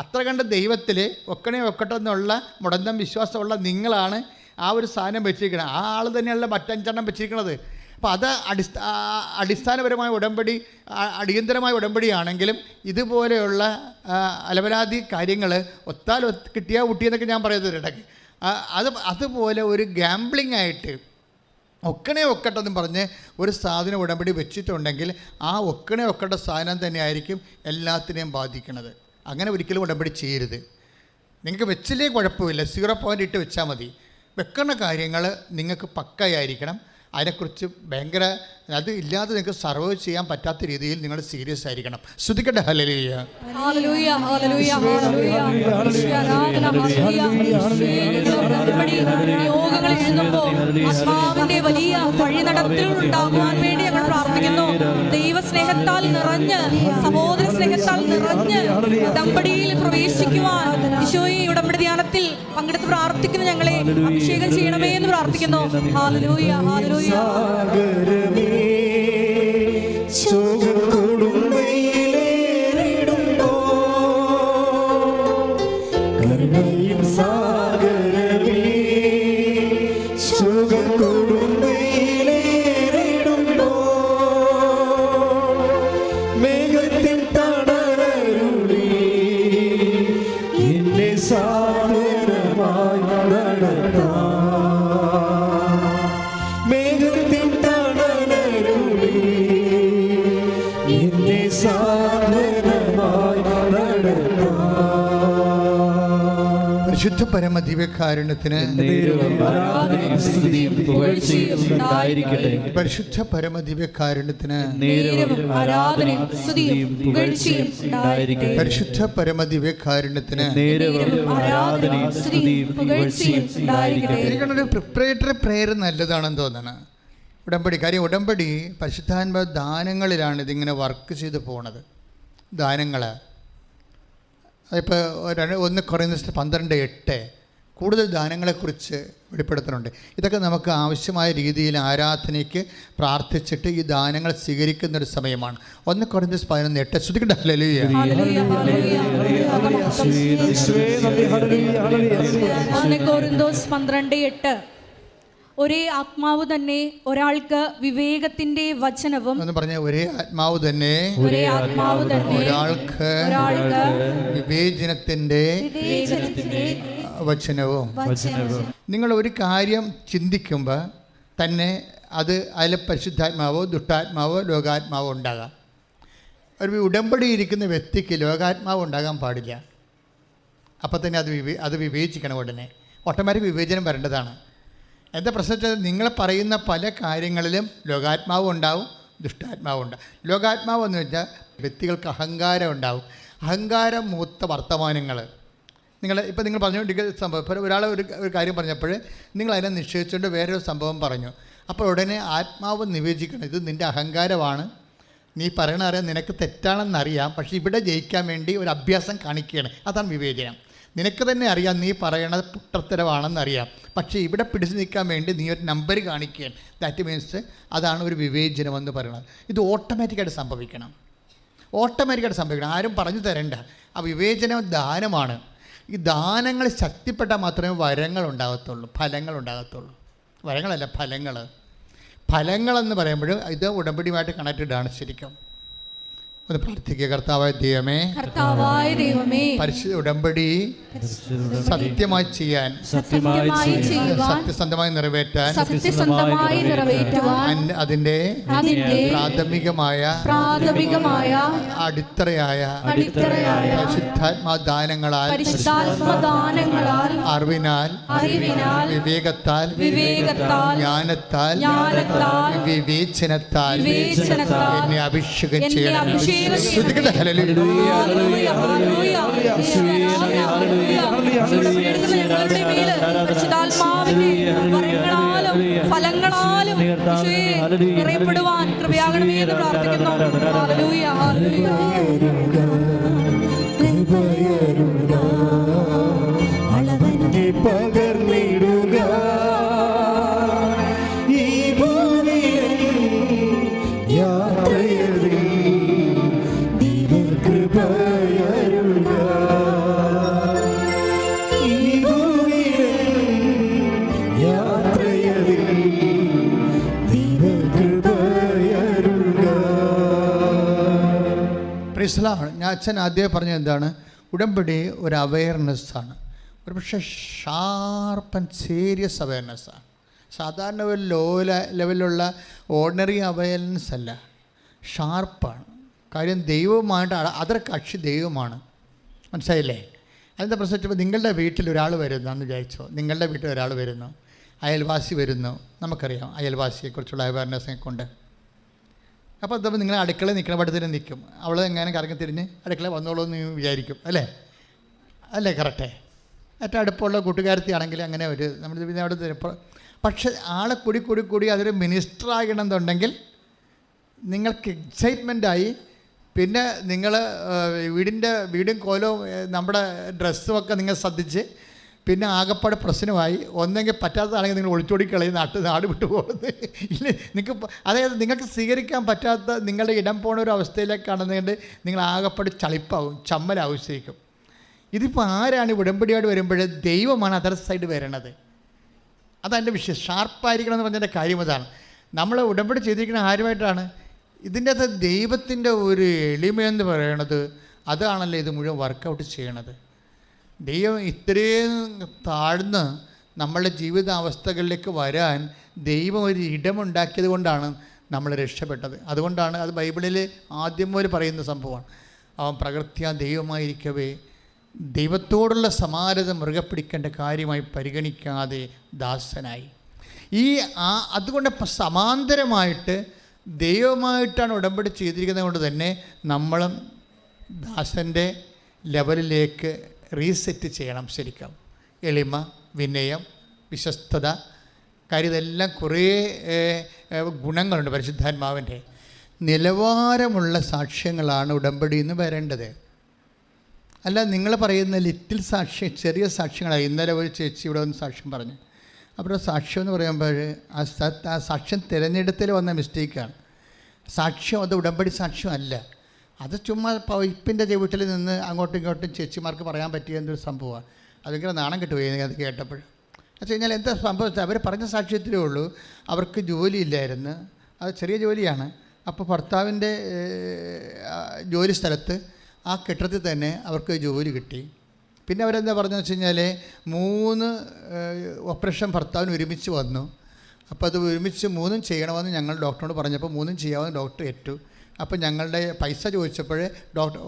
അത്ര കണ്ട് ദൈവത്തിൽ ഒക്കട്ടെ എന്നുള്ള മുടന്തം വിശ്വാസമുള്ള നിങ്ങളാണ് ആ ഒരു സാധനം വെച്ചിരിക്കുന്നത്. ആ ആൾ തന്നെയല്ല മറ്റഞ്ചെണ്ണം വെച്ചിരിക്കുന്നത്. അപ്പോൾ അത് അടിസ്ഥാനപരമായ ഉടമ്പടി, അടിയന്തരമായ ഉടമ്പടിയാണെങ്കിലും ഇതുപോലെയുള്ള അലവലാതി കാര്യങ്ങൾ കിട്ടിയാൽ ഊട്ടിയെന്നൊക്കെ ഞാൻ പറയുന്നത് ഇടയ്ക്ക്. അതുപോലെ ഒരു ഗാംബ്ലിംഗ് ആയിട്ട് ഒക്കട്ടെന്നും പറഞ്ഞ് ഒരു സാധനം ഉടമ്പടി വെച്ചിട്ടുണ്ടെങ്കിൽ ആ ഒക്കട്ടെ സാധനം തന്നെയായിരിക്കും എല്ലാത്തിനെയും ബാധിക്കുന്നത്. അങ്ങനെ ഒരിക്കലും ഉടമ്പടി ചെയ്യരുത്. നിങ്ങൾക്ക് വെച്ചില്ലേ കുഴപ്പമില്ല, 0 പോയിൻ്റ് ഇട്ട് വെച്ചാൽ മതി. വെക്കുന്ന കാര്യങ്ങൾ നിങ്ങൾക്ക് പക്കയായിരിക്കണം. അതിനെക്കുറിച്ച് അത് ഇല്ലാതെ നിങ്ങൾക്ക് സർവൈവ് ചെയ്യാൻ പറ്റാത്ത രീതിയിൽ നിങ്ങൾ സീരിയസ് ആയിരിക്കണം. ശ്രദ്ധിക്കട്ടെ. ഹല്ലേലൂയ. ആത്മാവിന്റെ വലിയ വഴിനടത്തലുകൾ ഉണ്ടാകുവാൻ വേണ്ടി ഞങ്ങൾ പ്രാർത്ഥിക്കുന്നു. ദൈവസ്നേഹത്താൽ നിറഞ്ഞ്, സഹോദര സ്നേഹത്താൽ നിറഞ്ഞ് ഉടമ്പടിയിൽ പ്രവേശിക്കുവാൻ ഈശോയെ ഉടമ്പടി ധ്യാനത്തിൽ പങ്കെടുത്ത് പ്രാർത്ഥിക്കുന്ന ഞങ്ങളെ അഭിഷേകം ചെയ്യണമേ എന്ന് പ്രാർത്ഥിക്കുന്നു. Hallelujah, hallelujah. ശോക കൊടുമ്പയിലേറിടുമ്പോൾ കരുണയും സാഗരമേ സുഖം കൊടുമ്പയിലേറിടുമ്പോ മേഘത്തിൻ തണലരുളി എന്നെ സാന്ത്വനമായി നടത്താം. മേഘത്തിൻ തണലരുളി എന്നെ സാന്ത്വനമായി നടത്താം. പരിശുദ്ധ പരമ ദിവ്യകാരുണ്യത്തിന് പരിശുദ്ധ പരമ ദിവ്യകാരുണ്യത്തിന് പരിശുദ്ധ പരമ ദിവ്യകാരുണ്യത്തിന് എനിക്കൊരു പ്രിപ്പറേറ്ററി പ്രെയർ നല്ലതാണെന്ന് തോന്നണം. ഉടമ്പടി കാര്യം, ഉടമ്പടി പരിശുദ്ധാത്മ ദാനങ്ങളിലാണ് ഇതിങ്ങനെ വർക്ക് ചെയ്ത് പോണത്. ദാനങ്ങൾ അതിപ്പോൾ 1 കൊറിന്ത്യർ 12:8 കൂടുതൽ ദാനങ്ങളെക്കുറിച്ച് വെളിപ്പെടുത്തുന്നുണ്ട്. ഇതൊക്കെ നമുക്ക് ആവശ്യമായ രീതിയിൽ ആരാധനയ്ക്ക് പ്രാർത്ഥിച്ചിട്ട് ഈ ദാനങ്ങൾ സ്വീകരിക്കുന്നൊരു സമയമാണ്. 1 കൊറിന്ത്യർ 11:8 ശ്രദ്ധിക്കട്ടെ. ഹല്ലേലൂയ. 1 കൊരിന്തോസ് 12:8 ഒരേ ആത്മാവ് തന്നെ ഒരാൾക്ക് വിവേകത്തിന്റെ വചനവും എന്ന് പറഞ്ഞ ഒരേ ആത്മാവ് തന്നെ ഒരാൾക്ക് വിവേചനത്തിന്റെ വചനവും. നിങ്ങൾ ഒരു കാര്യം ചിന്തിക്കുമ്പോൾ തന്നെ അതിൽ പരിശുദ്ധാത്മാവോ ദുഷ്ടാത്മാവോ ലോകാത്മാവോ ഉണ്ടാകാം. ഒരു ഉടമ്പടി ഇരിക്കുന്ന വ്യക്തിക്ക് ലോകാത്മാവ് ഉണ്ടാകാൻ പാടില്ല. അപ്പം തന്നെ അത് വിവേചിക്കണം. ഉടനെ ഓട്ടോമാറ്റിക് വിവേചനം വരേണ്ടതാണ്. എന്താ പ്രശ്നം വെച്ചാൽ നിങ്ങൾ പറയുന്ന പല കാര്യങ്ങളിലും ലോകാത്മാവും ഉണ്ടാവും, ദുഷ്ടാത്മാവും ഉണ്ടാവും. ലോകാത്മാവ് എന്ന് വെച്ചാൽ വ്യക്തികൾക്ക് അഹങ്കാരം ഉണ്ടാവും. അഹങ്കാരം മൂത്ത വർത്തമാനങ്ങൾ നിങ്ങൾ പറഞ്ഞുകൊണ്ടിരിക്കുന്ന സംഭവം. ഇപ്പോൾ ഒരാൾ ഒരു കാര്യം പറഞ്ഞപ്പോൾ നിങ്ങൾ അതിനെ നിശ്ചയിച്ചുകൊണ്ട് വേറൊരു സംഭവം പറഞ്ഞു. അപ്പോൾ ഉടനെ ആത്മാവ് നിവേദിക്കണം, ഇത് നിൻ്റെ അഹങ്കാരമാണ്, നീ പറയണ അറിയാം, നിനക്ക് തെറ്റാണെന്നറിയാം, പക്ഷേ ഇവിടെ ജയിക്കാൻ വേണ്ടി ഒരു അഭ്യാസം കാണിക്കുകയാണ്. അതാണ് വിവേചനം. നിനക്ക് തന്നെ അറിയാം നീ പറയണത് പുട്ടത്തരവാണെന്നറിയാം, പക്ഷേ ഇവിടെ പിടിച്ചു നിൽക്കാൻ വേണ്ടി നീ ഒരു നമ്പർ കാണിക്കുകയാണ്. ദാറ്റ് മീൻസ് അതാണ് ഒരു വിവേചനമെന്ന് പറയുന്നത്. ഇത് ഓട്ടോമാറ്റിക്കായിട്ട് സംഭവിക്കണം. ആരും പറഞ്ഞു തരണ്ട. ആ വിവേചനം ദാനമാണ്. ഈ ദാനങ്ങൾ ശക്തിപ്പെട്ടാൽ മാത്രമേ വരങ്ങൾ ഉണ്ടാകത്തുള്ളൂ, ഫലങ്ങൾ ഉണ്ടാകത്തുള്ളൂ. വരങ്ങളല്ല, ഫലങ്ങളെന്ന് പറയുമ്പോഴും ഇത് ഉടമ്പടിയുമായിട്ട് കണക്റ്റഡ് ആണ്. ശരിക്കും ഒന്ന് പ്രാർത്ഥിക്കുക. കർത്താവായ ദൈവമേ, പരിശുദ്ധ ഉടമ്പടി സത്യമായി ചെയ്യാൻ, സത്യസന്ധമായി നിറവേറ്റാൻ അതിൻ്റെ പ്രാഥമികമായ അടിത്തറയായ പരിശുദ്ധാത്മദാനങ്ങളാൽ അറിവിനാൽ വിവേകത്താൽ ജ്ഞാനത്താൽ വിവേചനത്താൽ എന്നെ അഭിഷേകം ചെയ്യണം. ഫലങ്ങളാലും നിറയപ്പെടുവാൻ കൃപയാകണമേ എന്ന് പ്രാർത്ഥിക്കുന്നു. അളവന്റെ പകർന്നിടുക ഈ ഭൂമിയിൽ യാത്രയിൽ ദൈവകൃപയരുക. ഈ ഭൂമിയിൽ യാത്രയിൽ ദൈവകൃപയരുക. പ്രിസ്ലാമാണ്. ഞാൻ അച്ഛൻ ആദ്യമേ പറഞ്ഞത് എന്താണ്? ഉടമ്പടി ഒരു അവെയർനെസ്സാണ്, ഒരു പക്ഷേ ഷാർപ്പ് ആൻഡ് സീരിയസ് അവെയർനെസ്സാണ്. സാധാരണ ഒരു ലോ ലെവലിലുള്ള ഓർഡിനറി അവെയർനെസ് അല്ല, ഷാർപ്പാണ്. കാര്യം ദൈവവുമായിട്ട് അതർ കക്ഷി ദൈവമാണ്. മനസ്സിലായില്ലേ? അതിൻ്റെ പ്രശ്നം വെച്ചപ്പോൾ നിങ്ങളുടെ വീട്ടിൽ ഒരാൾ വരുന്നു എന്ന് വിചാരിച്ചോ. നിങ്ങളുടെ വീട്ടിൽ ഒരാൾ വരുന്നു, അയൽവാസി വരുന്നു. നമുക്കറിയാം അയൽവാസിയെക്കുറിച്ചുള്ള അവെയർനെസ്സിനെ കൊണ്ട്. അപ്പോൾ അതപ്പോൾ നിങ്ങൾ അടുക്കളയിൽ നിൽക്കുന്ന പടത്തിന് നിൽക്കും. അവൾ എങ്ങനെ കറങ്ങി തിരിഞ്ഞ് അടുക്കള വന്നോളൂ എന്ന് വിചാരിക്കും. അല്ലേ കറക്റ്റേ? ഏറ്റവും അടുപ്പമുള്ള കൂട്ടുകാരത്തിയാണെങ്കിൽ അങ്ങനെ ഒരു നമ്മൾ പിന്നെ അവിടെ. പക്ഷെ ആളെ കൂടി അതൊരു മിനിസ്റ്റർ ആകണമെന്നുണ്ടെങ്കിൽ നിങ്ങൾക്ക് എക്സൈറ്റ്മെൻറ്റായി. പിന്നെ നിങ്ങൾ വീടും കോലവും നമ്മുടെ ഡ്രസ്സും ഒക്കെ നിങ്ങൾ ശ്രദ്ധിച്ച് പിന്നെ ആകപ്പാട് പ്രശ്നമായി. ഒന്നെങ്കിൽ പറ്റാത്തതാണെങ്കിൽ നിങ്ങൾ ഒളിച്ചോടി കളയും, നാട് വിട്ടു പോകുന്നത് ഇല്ല. അതായത് നിങ്ങൾക്ക് സ്വീകരിക്കാൻ പറ്റാത്ത നിങ്ങളുടെ ഇടം പോണ ഒരു അവസ്ഥയിലേക്കാണെന്നുകൊണ്ട് നിങ്ങൾ ആകപ്പാട് ചളിപ്പാവും, ചമ്മലാവശ്യിക്കും. ഇതിപ്പോൾ ആരാണ് ഉടമ്പടിയോട് വരുമ്പോൾ ദൈവമാണ് അതർ സൈഡ് വരണത്. അതെൻ്റെ വിഷയം. ഷാർപ്പായിരിക്കണം എന്ന് പറഞ്ഞതിൻ്റെ കാര്യം അതാണ്. നമ്മൾ ഉടമ്പടി ചെയ്തിരിക്കുന്ന ആരുമായിട്ടാണ്? ഇതിൻ്റെ അകത്ത് ദൈവത്തിൻ്റെ ഒരു എളിമയെന്ന് പറയണത് അതാണല്ലോ ഇത് മുഴുവൻ വർക്കൗട്ട് ചെയ്യണത്. ദൈവം ഇത്രയും താഴ്ന്ന് നമ്മളുടെ ജീവിതാവസ്ഥകളിലേക്ക് വരാൻ ദൈവം ഒരു ഇടമുണ്ടാക്കിയത് കൊണ്ടാണ് നമ്മൾ രക്ഷപ്പെട്ടത്. അതുകൊണ്ടാണ് അത് ബൈബിളിൽ ആദ്യം മുതൽ പറയുന്ന സംഭവമാണ്. അവൻ പ്രകൃത്യാ ദൈവമായിരിക്കവേ ദൈവത്തോടുള്ള സമാനത മുറുകെ പിടിക്കേണ്ട കാര്യമായി പരിഗണിക്കാതെ ദാസനായി. അതുകൊണ്ട് സമാന്തരമായിട്ട് ദൈവമായിട്ടാണ് ഉടമ്പടി ചെയ്തിരിക്കുന്നത് കൊണ്ട് തന്നെ നമ്മളും ദാസൻ്റെ ലെവലിലേക്ക് റീസെറ്റ് ചെയ്യണം. ശരിക്കും എളിമ, വിനയം, വിശ്വസ്തത, കാര്യം ഇതെല്ലാം കുറേ ഗുണങ്ങളുണ്ട്. പരിശുദ്ധാത്മാവിൻ്റെ നിലവാരമുള്ള സാക്ഷ്യങ്ങളാണ് ഉടമ്പടിയിൽ നിന്ന് വരേണ്ടത്. അല്ല നിങ്ങൾ പറയുന്ന ലിറ്റിൽ സാക്ഷ്യം, ചെറിയ സാക്ഷ്യങ്ങളാണ്. ഇന്നലെ ഒരു ചേച്ചി ഇവിടെ വന്ന് സാക്ഷ്യം പറഞ്ഞു. അപ്പോൾ സാക്ഷ്യം എന്ന് പറയുമ്പോൾ ആ സാക്ഷ്യം തിരഞ്ഞെടുത്തിൽ വന്ന മിസ്റ്റേക്കാണ്. സാക്ഷ്യം അത് ഉടമ്പടി സാക്ഷ്യമല്ല. അത് ചുമ്മാ പൈപ്പിൻ്റെ വീട്ടിൽ നിന്ന് അങ്ങോട്ടും ഇങ്ങോട്ടും ചേച്ചിമാർക്ക് പറയാൻ പറ്റിയ എന്തൊരു സംഭവമാണ്. അതിങ്ങനെ നാണം കിട്ടുപോയി അത് കേട്ടപ്പോൾ. വെച്ച് കഴിഞ്ഞാൽ എന്താ സംഭവിച്ചത്? അവർ പറഞ്ഞ സാക്ഷ്യത്തിലേ ഉള്ളൂ അവർക്ക് ജോലിയില്ലായിരുന്നു. അത് ചെറിയ ജോലിയാണ്. അപ്പോൾ ഭർത്താവിൻ്റെ ജോലി സ്ഥലത്ത് ആ കെട്ടിടത്തിൽ തന്നെ അവർക്ക് ജോലി കിട്ടി. പിന്നെ അവരെന്താ പറഞ്ഞതെന്ന് വെച്ച് കഴിഞ്ഞാൽ 3 ഓപ്പറേഷൻ ഭർത്താവിന് ഒരുമിച്ച് വന്നു. അപ്പോൾ അത് ഒരുമിച്ച് 3 ചെയ്യണമെന്ന് ഞങ്ങൾ ഡോക്ടറോട് പറഞ്ഞപ്പോൾ 3 ചെയ്യാമെന്ന് ഡോക്ടർ ഏറ്റു. അപ്പോൾ ഞങ്ങളുടെ പൈസ ചോദിച്ചപ്പോൾ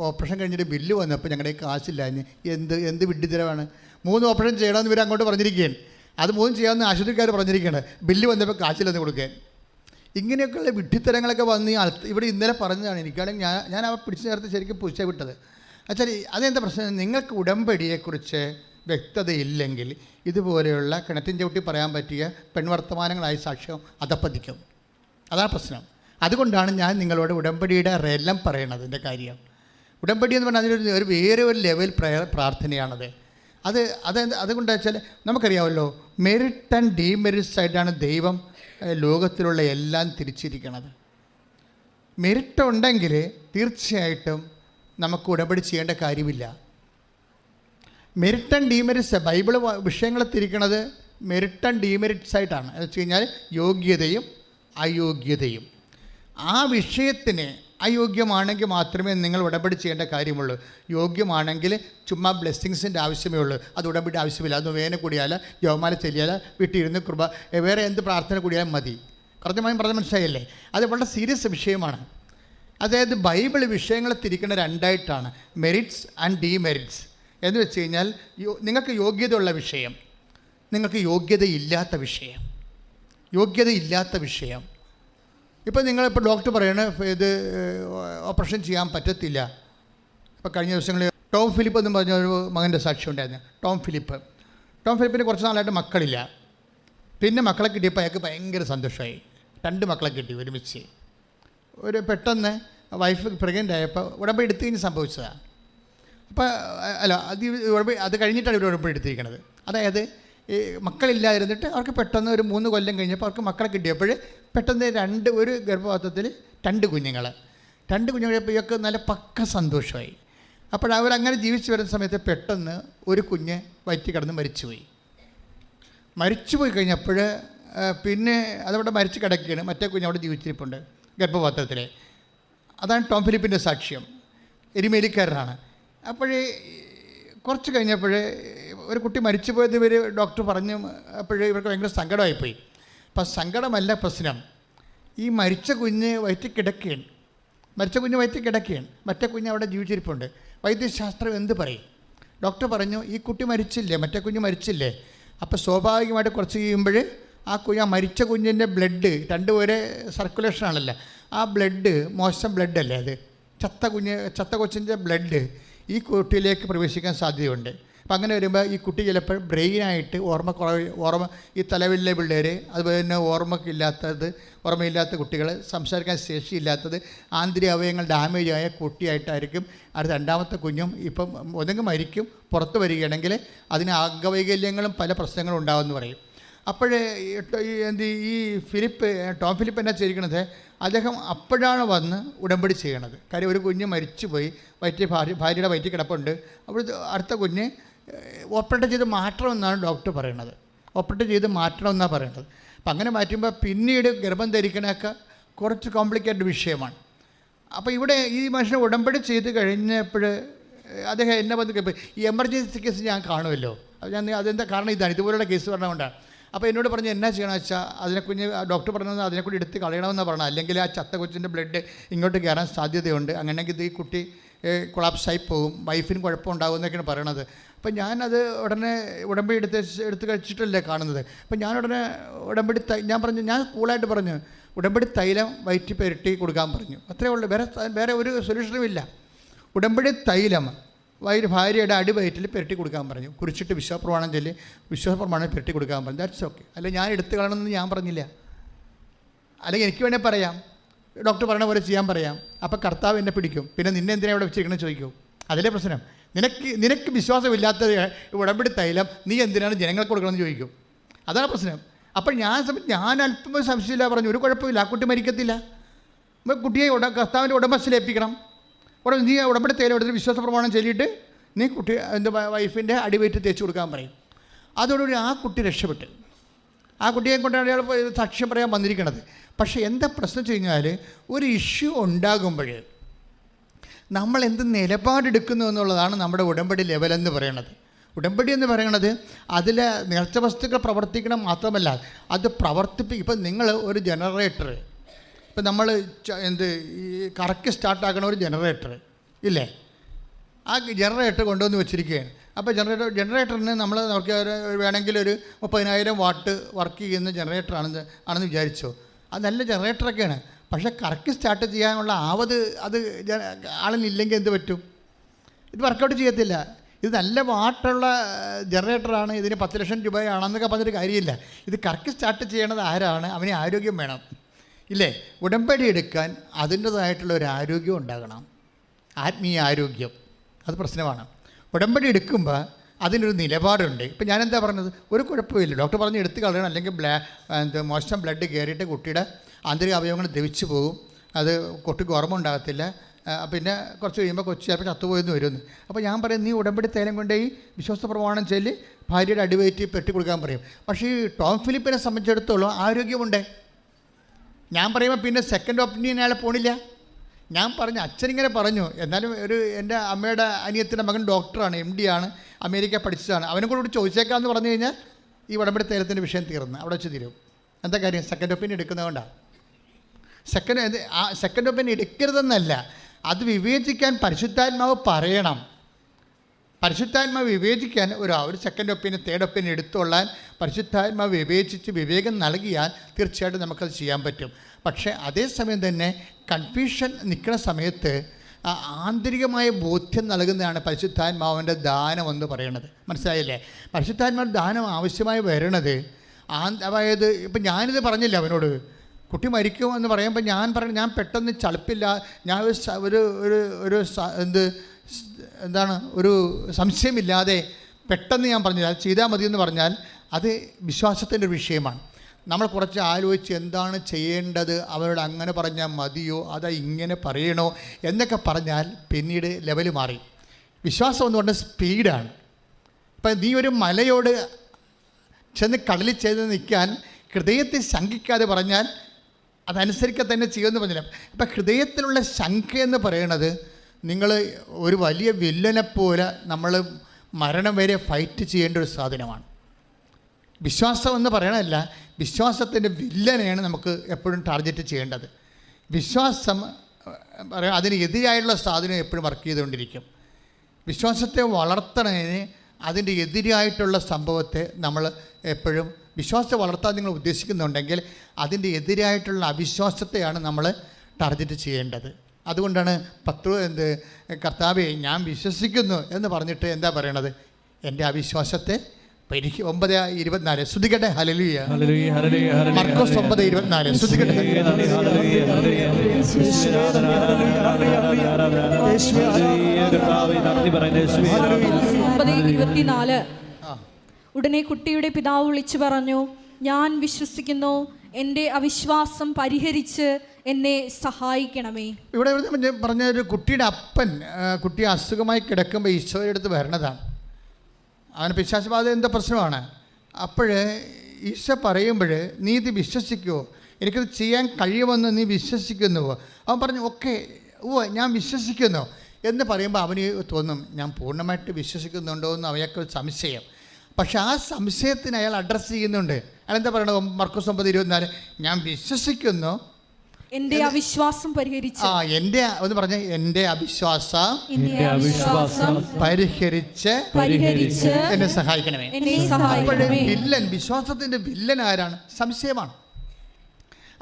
ഓപ്പറേഷൻ കഴിഞ്ഞിട്ട് ബില്ല് വന്നപ്പോൾ ഞങ്ങളുടെ കാശില്ലാഞ്ഞ് എന്ത് വിഡ്ഢിത്തരമാണ്. 3 ഓപ്പറേഷൻ ചെയ്യണമെന്ന് ഇവർ അങ്ങോട്ട് പറഞ്ഞിരിക്കുകയാണ്. അത് 3 ചെയ്യാമെന്ന് ആശുപത്രിക്കാർ പറഞ്ഞിരിക്കുകയാണ്. ബില്ല് വന്നപ്പോൾ കാശില്ലെന്ന് കൊടുക്കാൻ. ഇങ്ങനെയൊക്കെയുള്ള വിഡ്ഢിത്തരങ്ങളൊക്കെ വന്ന് ഇവിടെ ഇന്നലെ പറഞ്ഞതാണ്. എനിക്കാണെങ്കിൽ ഞാൻ അവ പിടിച്ചു ചേർത്ത് ശരിക്കും പൂച്ച വിട്ടത്. അച്ഛാ അതെന്താ പ്രശ്നം? നിങ്ങൾക്ക് ഉടമ്പടിയെക്കുറിച്ച് വ്യക്തതയില്ലെങ്കിൽ ഇതുപോലെയുള്ള കിണറ്റിൻ ചവിട്ടി പറയാൻ പറ്റിയ പെൺവർത്തമാനങ്ങളായി സാക്ഷ്യം അതപ്പതിക്കും. അതാണ് പ്രശ്നം. അതുകൊണ്ടാണ് ഞാൻ നിങ്ങളോട് ഉടമ്പടിയുടെ റെലം പറയണത്. എൻ്റെ കാര്യം ഉടമ്പടി എന്ന് പറഞ്ഞാൽ അതിനൊരു വേറെ ഒരു ലെവൽ പ്രാർത്ഥനയാണത്. അതുകൊണ്ടാ വെച്ചാൽ നമുക്കറിയാമല്ലോ, മെറിറ്റ് ആൻഡ് ഡീമെറിറ്റ്സ് ആയിട്ടാണ് ദൈവം ലോകത്തിലുള്ള എല്ലാം തിരിച്ചിരിക്കുന്നത്. മെറിറ്റ് ഉണ്ടെങ്കിൽ തീർച്ചയായിട്ടും നമുക്ക് ഉടമ്പടി ചെയ്യേണ്ട കാര്യമില്ല. മെറിറ്റ് ആൻഡ് ഡീമെറിറ്റ്സ് ബൈബിൾ വിഷയങ്ങളെ തിരിക്കണത് മെറിറ്റ് ആൻഡ് ഡീമെറിറ്റ്സ് ആയിട്ടാണ്. എന്ന് വെച്ച് കഴിഞ്ഞാൽ യോഗ്യതയും അയോഗ്യതയും. ആ വിഷയത്തിന് അയോഗ്യമാണെങ്കിൽ മാത്രമേ നിങ്ങൾ ഉടമ്പടി ചെയ്യേണ്ട കാര്യമുള്ളൂ. യോഗ്യമാണെങ്കിൽ ചുമ്മാ ബ്ലെസ്സിങ്സിൻ്റെ ആവശ്യമേ ഉള്ളൂ. അത് ഉടമ്പടി ആവശ്യമില്ല. അത് വേന കൂടിയാൽ, ജവമാല ചെല്ലിയാൽ, വീട്ടിലിരുന്ന് വേറെ എന്ത് പ്രാർത്ഥന കൂടിയാലും മതി. കൃത്യമായും പറഞ്ഞ മനസ്സിലായല്ലേ? അത് വളരെ സീരിയസ് വിഷയമാണ്. അതായത് ബൈബിൾ വിഷയങ്ങളെ തിരിക്കുന്ന 2ആയിട്ടാണ്, മെറിറ്റ്സ് ആൻഡ് ഡീമെറിറ്റ്സ്. എന്ന് വെച്ച് കഴിഞ്ഞാൽ നിങ്ങൾക്ക് യോഗ്യതയുള്ള വിഷയം, നിങ്ങൾക്ക് യോഗ്യതയില്ലാത്ത വിഷയം. ഇപ്പോൾ നിങ്ങളിപ്പോൾ ഡോക്ടർ പറയണ ഇത് ഓപ്പറേഷൻ ചെയ്യാൻ പറ്റത്തില്ല. ഇപ്പോൾ കഴിഞ്ഞ ദിവസങ്ങളിൽ ടോം ഫിലിപ്പ് എന്നും പറഞ്ഞ ഒരു മകൻ്റെ സാക്ഷ്യം ഉണ്ടായിരുന്നു. ടോം ഫിലിപ്പിന് കുറച്ച് നാളായിട്ട് മക്കളില്ല. പിന്നെ മക്കളെ കിട്ടിയപ്പോൾ അയാൾക്ക് ഭയങ്കര സന്തോഷമായി. 2 മക്കളെ കിട്ടി ഒരുമിച്ച്. പെട്ടെന്ന് വൈഫ് പ്രഗ്നൻ്റ് ആയപ്പോൾ ഉടമ്പടി എടുത്തു കഴിഞ്ഞ് സംഭവിച്ചതാണ്. അപ്പോൾ അത് കഴിഞ്ഞിട്ടാണ് ഇവർ ഉടമ്പടി എടുത്തിരിക്കുന്നത്. അതായത് ഈ മക്കളില്ലാതിരുന്നിട്ട് അവർക്ക് പെട്ടെന്ന് ഒരു 3 കൊല്ലം കഴിഞ്ഞപ്പോൾ അവർക്ക് മക്കളെ കിട്ടിയപ്പോൾ പെട്ടെന്ന് ഒരു ഗർഭപാത്രത്തിൽ 2 കുഞ്ഞുങ്ങൾ ഇവർക്ക് നല്ല പക്ക സന്തോഷമായി. അപ്പോൾ അവരങ്ങനെ ജീവിച്ച് വരുന്ന സമയത്ത് പെട്ടെന്ന് ഒരു കുഞ്ഞ് വയറ്റിൽ കിടന്ന് മരിച്ചുപോയി കഴിഞ്ഞപ്പോൾ പിന്നെ അതവിടെ മരിച്ച് കിടക്കുകയാണ്. മറ്റേ കുഞ്ഞ് അവിടെ ജീവിച്ചിരിപ്പുണ്ട് ഗർഭപാത്രത്തിൽ. അതാണ് ടോം ഫിലിപ്പിൻ്റെ സാക്ഷ്യം. എരുമേലിക്കാരനാണ്. അപ്പോഴേ കുറച്ച് കഴിഞ്ഞപ്പോൾ ഒരു കുട്ടി മരിച്ചു പോയത് ഡോക്ടർ പറഞ്ഞു. അപ്പോഴേ ഇവർക്ക് ഭയങ്കര സങ്കടമായിപ്പോയി. അപ്പം സങ്കടമല്ല പ്രശ്നം, ഈ മരിച്ച കുഞ്ഞ് വയറ്റിൽ കിടക്കുകയാണ്. മറ്റേ കുഞ്ഞ് അവിടെ ജീവിച്ചിരിപ്പുണ്ട്. വൈദ്യശാസ്ത്രം എന്ത് പറയും? ഡോക്ടർ പറഞ്ഞു ഈ കുട്ടി മരിച്ചില്ലേ, മറ്റേ കുഞ്ഞ് മരിച്ചില്ലേ. അപ്പോൾ സ്വാഭാവികമായിട്ട് കുറച്ച് കഴിയുമ്പോൾ ആ മരിച്ച കുഞ്ഞിൻ്റെ ബ്ലഡ് 2 ഒരേ സർക്കുലേഷനാണല്ലോ. ആ ബ്ലഡ് മോശം ബ്ലഡല്ലേ, അത് ചത്ത കൊച്ചിൻ്റെ ബ്ലഡ് ഈ കുട്ടിയിലേക്ക് പ്രവേശിക്കാൻ സാധ്യതയുണ്ട്. അപ്പം അങ്ങനെ വരുമ്പോൾ ഈ കുട്ടി ചിലപ്പോൾ ബ്രെയിനായിട്ട് ഓർമ്മ ഈ തലവിലെ പിള്ളേർ, അതുപോലെ തന്നെ ഓർമ്മയില്ലാത്ത കുട്ടികൾ, സംസാരിക്കാൻ ശേഷിയില്ലാത്തത്, ആന്തരിക അവയവങ്ങൾ ഡാമേജ് ആയ കുട്ടിയായിട്ടായിരിക്കും അടുത്ത 2ാമത്തെ കുഞ്ഞും. ഇപ്പം ഒന്നെങ്കിൽ മരിക്കും, പുറത്ത് വരികയാണെങ്കിൽ അതിന് അംഗവൈകല്യങ്ങളും പല പ്രശ്നങ്ങളും ഉണ്ടാകുമെന്ന് പറയും. അപ്പോഴേ ഈ ടോം ഫിലിപ്പ് എന്നാ ചെയ്തിരിക്കണത്, അദ്ദേഹം അപ്പോഴാണ് വന്ന് ഉടമ്പടി ചെയ്യണത്. കാര്യം ഒരു കുഞ്ഞ് മരിച്ചുപോയി, ഭാര്യയുടെ വയറ്റിൽ കിടപ്പുണ്ട്. അപ്പോൾ അടുത്ത കുഞ്ഞ് ഓപ്പറേറ്റ് ചെയ്ത് മാറ്റണമെന്നാണ് ഡോക്ടർ പറയണത്. ഓപ്പറേറ്റ് ചെയ്ത് മാറ്റണമെന്നാണ് പറയണത്. അപ്പം അങ്ങനെ മാറ്റുമ്പോൾ പിന്നീട് ഗർഭം ധരിക്കണമൊക്കെ കുറച്ച് കോംപ്ലിക്കേറ്റഡ് വിഷയമാണ്. അപ്പോൾ ഇവിടെ ഈ മനുഷ്യനെ ഉടമ്പടി ചെയ്ത് കഴിഞ്ഞപ്പോൾ അദ്ദേഹം എന്നെ വന്ന് ഈ എമർജൻസി കേസ് ഞാൻ കാണുമല്ലോ, അതെന്താ കാരണം ഇതാണ്, ഇതുപോലുള്ള കേസ് പറഞ്ഞുകൊണ്ടാണ്. അപ്പോൾ എന്നോട് പറഞ്ഞ് എന്നാ ചെയ്യണമെന്ന് വെച്ചാൽ അതിനെ കുഞ്ഞ് ഡോക്ടർ പറഞ്ഞത് അതിനെ കൂടി എടുത്ത് കളയണമെന്നാണ് പറഞ്ഞത്, അല്ലെങ്കിൽ ആ ചത്ത കൊച്ചിൻ്റെ ബ്ലഡ് ഇങ്ങോട്ട് കയറാൻ സാധ്യതയുണ്ട്, അങ്ങനെയെങ്കിൽ ഈ കുട്ടി കൊളാപ്സായി പോകും, വൈഫിന് കുഴപ്പമുണ്ടാകും എന്നൊക്കെയാണ് പറയണത്. അപ്പം ഞാനത് ഉടനെ ഉടമ്പടി എടുത്ത് കഴിച്ചിട്ടല്ലേ കാണുന്നത്. അപ്പം ഞാനുടനെ ഞാൻ പറഞ്ഞു, ഞാൻ കൂളായിട്ട് പറഞ്ഞു ഉടമ്പടി തൈലം വയറ്റി പുരട്ടി കൊടുക്കാൻ പറഞ്ഞു. അത്രേ ഉള്ളൂ, വേറെ ഒരു സൊല്യൂഷനും ഇല്ല. ഉടമ്പടി തൈലം ഭാര്യയുടെ അടിവയറ്റിൽ പുരട്ടി കൊടുക്കാൻ പറഞ്ഞു, കുറിച്ചിട്ട് വിശ്വാസപ്രമാണം ചൊല്ലി വിശ്വാസപ്രമാണം പുരട്ടി കൊടുക്കാൻ പറഞ്ഞു. That's okay. അല്ല ഞാൻ എടുത്ത് കളയണമെന്ന് ഞാൻ പറഞ്ഞില്ല. അല്ലെങ്കിൽ എനിക്ക് വേണേൽ പറയാം, ഡോക്ടർ പറയണ പോലെ ചെയ്യാൻ പറയാം. അപ്പോൾ കർത്താവ് എന്നെ പിടിക്കും, പിന്നെ നിന്നെ എന്തിനാണ് ഇവിടെ വെച്ചിരിക്കണമെന്ന് ചോദിക്കും. അതിലെ പ്രശ്നം. നിനക്ക് വിശ്വാസമില്ലാത്ത ഉടമ്പടി തൈലം നീ എന്തിനാണ് ജനങ്ങൾക്ക് കൊടുക്കണമെന്ന് ചോദിക്കും. അതാണ് പ്രശ്നം. അപ്പോൾ ഞാൻ അല്പം സംശയമില്ല പറഞ്ഞു, ഒരു കുഴപ്പമില്ല, ആ കുട്ടി മരിക്കത്തില്ല, കുട്ടിയെ കർത്താവിൻ്റെ ഉടമസ്ഥയിലേൽപ്പിക്കണം. നീ ഉടമ്പടി തൈലം എടുത്ത് വിശ്വാസ പ്രമാണം ചൊല്ലിയിട്ട് നീ കുട്ടി വൈഫിൻ്റെ അടിവയറ്റ് തേച്ച് കൊടുക്കാൻ പറയും. അതോടുകൂടി ആ കുട്ടി രക്ഷപ്പെട്ട്, ആ കുട്ടിയെ കൊണ്ടാണ് അയാൾ സാക്ഷ്യം പറയാൻ വന്നിരിക്കുന്നത്. പക്ഷേ എന്താ പ്രശ്നം വെച്ച് കഴിഞ്ഞാൽ, ഒരു ഇഷ്യൂ ഉണ്ടാകുമ്പോൾ നമ്മൾ എന്ത് നിലപാടെടുക്കുന്നു എന്നുള്ളതാണ് നമ്മുടെ ഉടമ്പടി ലെവലെന്ന് പറയുന്നത്. ഉടമ്പടി എന്ന് പറയുന്നത് അതിൽ നേർച്ച വസ്തുക്കൾ പ്രവർത്തിക്കണം മാത്രമല്ല, അത് ഇപ്പം നിങ്ങൾ ഒരു ജനറേറ്റർ, ഇപ്പം നമ്മൾ ഈ കറക്റ്റ് സ്റ്റാർട്ടാക്കണ ഒരു ജനറേറ്റർ ഇല്ലേ, ആ ജനറേറ്റർ കൊണ്ടുവന്ന് വെച്ചിരിക്കുകയാണ്. അപ്പോൾ ജനറേറ്ററിന് നമ്മൾ വേണമെങ്കിൽ ഒരു 30,000 വാട്ട് വർക്ക് ചെയ്യുന്ന ആണെന്ന് വിചാരിച്ചോ. അത് നല്ല ജനറേറ്ററൊക്കെയാണ്. പക്ഷേ കറക്റ്റ് സ്റ്റാർട്ട് ചെയ്യാനുള്ള അത് ആളിനില്ലെങ്കിൽ എന്ത് പറ്റും? ഇത് വർക്കൗട്ട് ചെയ്യത്തില്ല. ഇത് നല്ല വാട്ടുള്ള ജനറേറ്ററാണ്, ഇതിന് 10 ലക്ഷം രൂപയാണെന്നൊക്കെ പറഞ്ഞിട്ട് കാര്യമില്ല. ഇത് കറക്റ്റ് സ്റ്റാർട്ട് ചെയ്യണത് ആരാണ്? അവന് ആരോഗ്യം വേണം ഇല്ലേ? ഉടമ്പടി എടുക്കാൻ അതിൻ്റേതായിട്ടുള്ള ഒരു ആരോഗ്യം ഉണ്ടാകണം, ആത്മീയ ആരോഗ്യം. അത് പ്രശ്നമാണ്. ഉടമ്പടി എടുക്കുമ്പോൾ അതിനൊരു നിലപാടുണ്ട്. ഇപ്പം ഞാനെന്താ പറഞ്ഞത്, ഒരു കുഴപ്പമില്ല, ഡോക്ടർ പറഞ്ഞ് എടുത്ത് കളയണം, അല്ലെങ്കിൽ മോശം ബ്ലഡ് കയറിയിട്ട് കുട്ടിയുടെ ആന്തരിക അവയവങ്ങൾ ദ്രവിച്ചു പോകും, അത് കുട്ടിക്ക് ഓർമ്മ ഉണ്ടാകത്തില്ല, പിന്നെ കുറച്ച് കഴിയുമ്പോൾ കൊച്ചു ചിലപ്പോൾ ചത്തുപോയെന്ന് വരുമെന്ന്. അപ്പോൾ ഞാൻ പറയും, നീ ഉടമ്പടി തൈലം കൊണ്ടുപോയി വിശ്വാസ പ്രമാണം ചൊല്ലി ഭാര്യയുടെ അടിവയറ്റി പെട്ടി കൊടുക്കാൻ പറയും. പക്ഷേ ഈ ടോം ഫിലിപ്പിനെ സംബന്ധിച്ചിടത്തോളം ആരോഗ്യമുണ്ട്. ഞാൻ പറയുമ്പോൾ പിന്നെ സെക്കൻഡ് ഒപ്പീനിയൻ അയാളെ പോണില്ല. ഞാൻ പറഞ്ഞു, അച്ഛനിങ്ങനെ പറഞ്ഞു, എന്നാലും എൻ്റെ അമ്മയുടെ അനിയത്തിൻ്റെ മകൻ ഡോക്ടറാണ്, MD ആണ്, അമേരിക്ക പഠിച്ചതാണ്, അവനെ കൂടെ ചോദിച്ചേക്കാമെന്ന് പറഞ്ഞു കഴിഞ്ഞാൽ ഈ ഉടമ്പടി തൈലത്തിൻ്റെ വിഷയം തീർന്ന് അവിടെ വെച്ച് തീരും. എന്താ കാര്യം? സെക്കൻഡ് ഒപ്പീനിയൻ എടുക്കുന്നതുകൊണ്ടാണ്. സെക്കൻഡ് ഒപ്പീനിയൻ എടുക്കരുതെന്നല്ല, അത് വിവേചിക്കാൻ പരിശുദ്ധാത്മാവ് പറയണം. പരിശുദ്ധാത്മാവ് വിവേചിക്കാൻ ഒരു സെക്കൻഡ് ഒപ്പീനിയൻ തേർഡ് ഒപ്പീനിയൻ എടുത്തുകൊള്ളാൻ പരിശുദ്ധാത്മാവ് വിവേചിച്ച് വിവേകം നൽകിയാൽ തീർച്ചയായിട്ടും നമുക്കത് ചെയ്യാൻ പറ്റും. പക്ഷേ അതേസമയം തന്നെ കൺഫ്യൂഷൻ നിൽക്കുന്ന സമയത്ത് ആന്തരികമായ ബോധ്യം നൽകുന്നതാണ് പരിശുദ്ധാത്മാവിൻ്റെ ദാനം എന്ന് പറയുന്നത്. മനസ്സിലായില്ലേ? പരിശുദ്ധാത്മാവിൻ്റെ ദാനം ആവശ്യമായി വരണത് അതായത് ഇപ്പം ഞാനിത് പറഞ്ഞില്ല അവനോട്, കുട്ടി മരിക്കും എന്ന് പറയുമ്പോൾ ഞാൻ പെട്ടെന്ന് ചളുപ്പില്ല, ഞാൻ ഒരു സംശയമില്ലാതെ പെട്ടെന്ന് ഞാൻ പറഞ്ഞില്ല, അത് ചെയ്താൽ മതി എന്ന് പറഞ്ഞാൽ അത് വിശ്വാസത്തിൻ്റെ ഒരു വിഷയമാണ്. നമ്മൾ കുറച്ച് ആലോചിച്ച് എന്താണ് ചെയ്യേണ്ടത്, അവരോട് അങ്ങനെ പറഞ്ഞാൽ മതിയോ അതാ ഇങ്ങനെ പറയണോ എന്നൊക്കെ പറഞ്ഞാൽ പിന്നീട് ലെവൽ മാറി. വിശ്വാസം എന്ന് പറഞ്ഞാൽ സ്പീഡാണ്. ഇപ്പം നീ ഒരു മലയോട് ചെന്ന് കടലിൽ ചെയ്ത് നിൽക്കാൻ ഹൃദയത്തിൽ ശങ്കിക്കാതെ പറഞ്ഞാൽ അതനുസരിക്കുക തന്നെ ചെയ്യുമെന്ന് പറഞ്ഞില്ല. അപ്പം ഹൃദയത്തിലുള്ള ശങ്ക എന്ന് പറയുന്നത് നിങ്ങൾ ഒരു വലിയ വില്ലനെപ്പോലെ നമ്മൾ മരണം വരെ ഫൈറ്റ് ചെയ്യേണ്ട ഒരു സാധനമാണ്. വിശ്വാസം എന്ന് പറയണമല്ല, വിശ്വാസത്തിൻ്റെ വില്ലനെയാണ് നമുക്ക് എപ്പോഴും ടാർഗറ്റ് ചെയ്യേണ്ടത്. വിശ്വാസം അതിന് എതിരായിട്ടുള്ള സാധനം എപ്പോഴും വർക്ക് ചെയ്തുകൊണ്ടിരിക്കും. വിശ്വാസത്തെ വളർത്തണതിന് അതിൻ്റെ എതിരായിട്ടുള്ള സംഭവത്തെ നമ്മൾ എപ്പോഴും വിശ്വാസത്തെ വളർത്താൻ നിങ്ങൾ ഉദ്ദേശിക്കുന്നുണ്ടെങ്കിൽ അതിൻ്റെ എതിരായിട്ടുള്ള അവിശ്വാസത്തെയാണ് നമ്മൾ ടാർഗറ്റ് ചെയ്യേണ്ടത്. അതുകൊണ്ടാണ് കർത്താവേ ഞാൻ വിശ്വസിക്കുന്നു എന്ന് പറഞ്ഞിട്ട് എന്താ പറയണത്, എൻ്റെ അവിശ്വാസത്തെ എനിക്ക് 9:24 സ്തുതിക്കട്ടെ. ഹല്ലേലൂയ. മർക്കോസ് 9:24 സ്തുതിക്കട്ടെ. 9:24 ഉടനെ കുട്ടിയുടെ പിതാവ് വിളിച്ചു പറഞ്ഞു, ഞാൻ വിശ്വസിക്കുന്നു. എൻ്റെ അവിശ്വാസം പരിഹരിച്ച് എന്നെ സഹായിക്കണമേ. ഇവിടെ പറഞ്ഞ ഒരു കുട്ടിയുടെ അപ്പൻ കുട്ടി അസുഖമായി കിടക്കുമ്പോൾ ഈശോയുടെ അടുത്ത് വരണതാണ്. അവന് പിശാചബാധ എന്താ പ്രശ്നമാണ്. അപ്പോൾ ഈശോ പറയുമ്പോൾ നീ ഇത് വിശ്വസിക്കുമോ, എനിക്കത് ചെയ്യാൻ കഴിയുമെന്ന് നീ വിശ്വസിക്കുന്നുവോ? അവൻ പറഞ്ഞു ഓക്കെ ഞാൻ വിശ്വസിക്കുന്നു എന്ന് പറയുമ്പോൾ അവന് തോന്നും ഞാൻ പൂർണ്ണമായിട്ട് വിശ്വസിക്കുന്നുണ്ടോ എന്ന് അവയൊക്കെ സംശയം. പക്ഷെ ആ സംശയത്തിന് അയാൾ അഡ്രസ്സ് ചെയ്യുന്നുണ്ട്. അയാൾ എന്താ പറയണത്? മർക്കോസ് 9:24 ഞാൻ വിശ്വസിക്കുന്നു, എൻ്റെ അവിശ്വാസം പരിഹരിച്ച്. എൻ്റെ ഒന്ന് പറഞ്ഞ എൻ്റെ അവിശ്വാസം പരിഹരിച്ച് എന്നെ സഹായിക്കണമേ. വില്ലൻ, വിശ്വാസത്തിൻ്റെ വില്ലൻ ആരാണ്? സംശയമാണ്.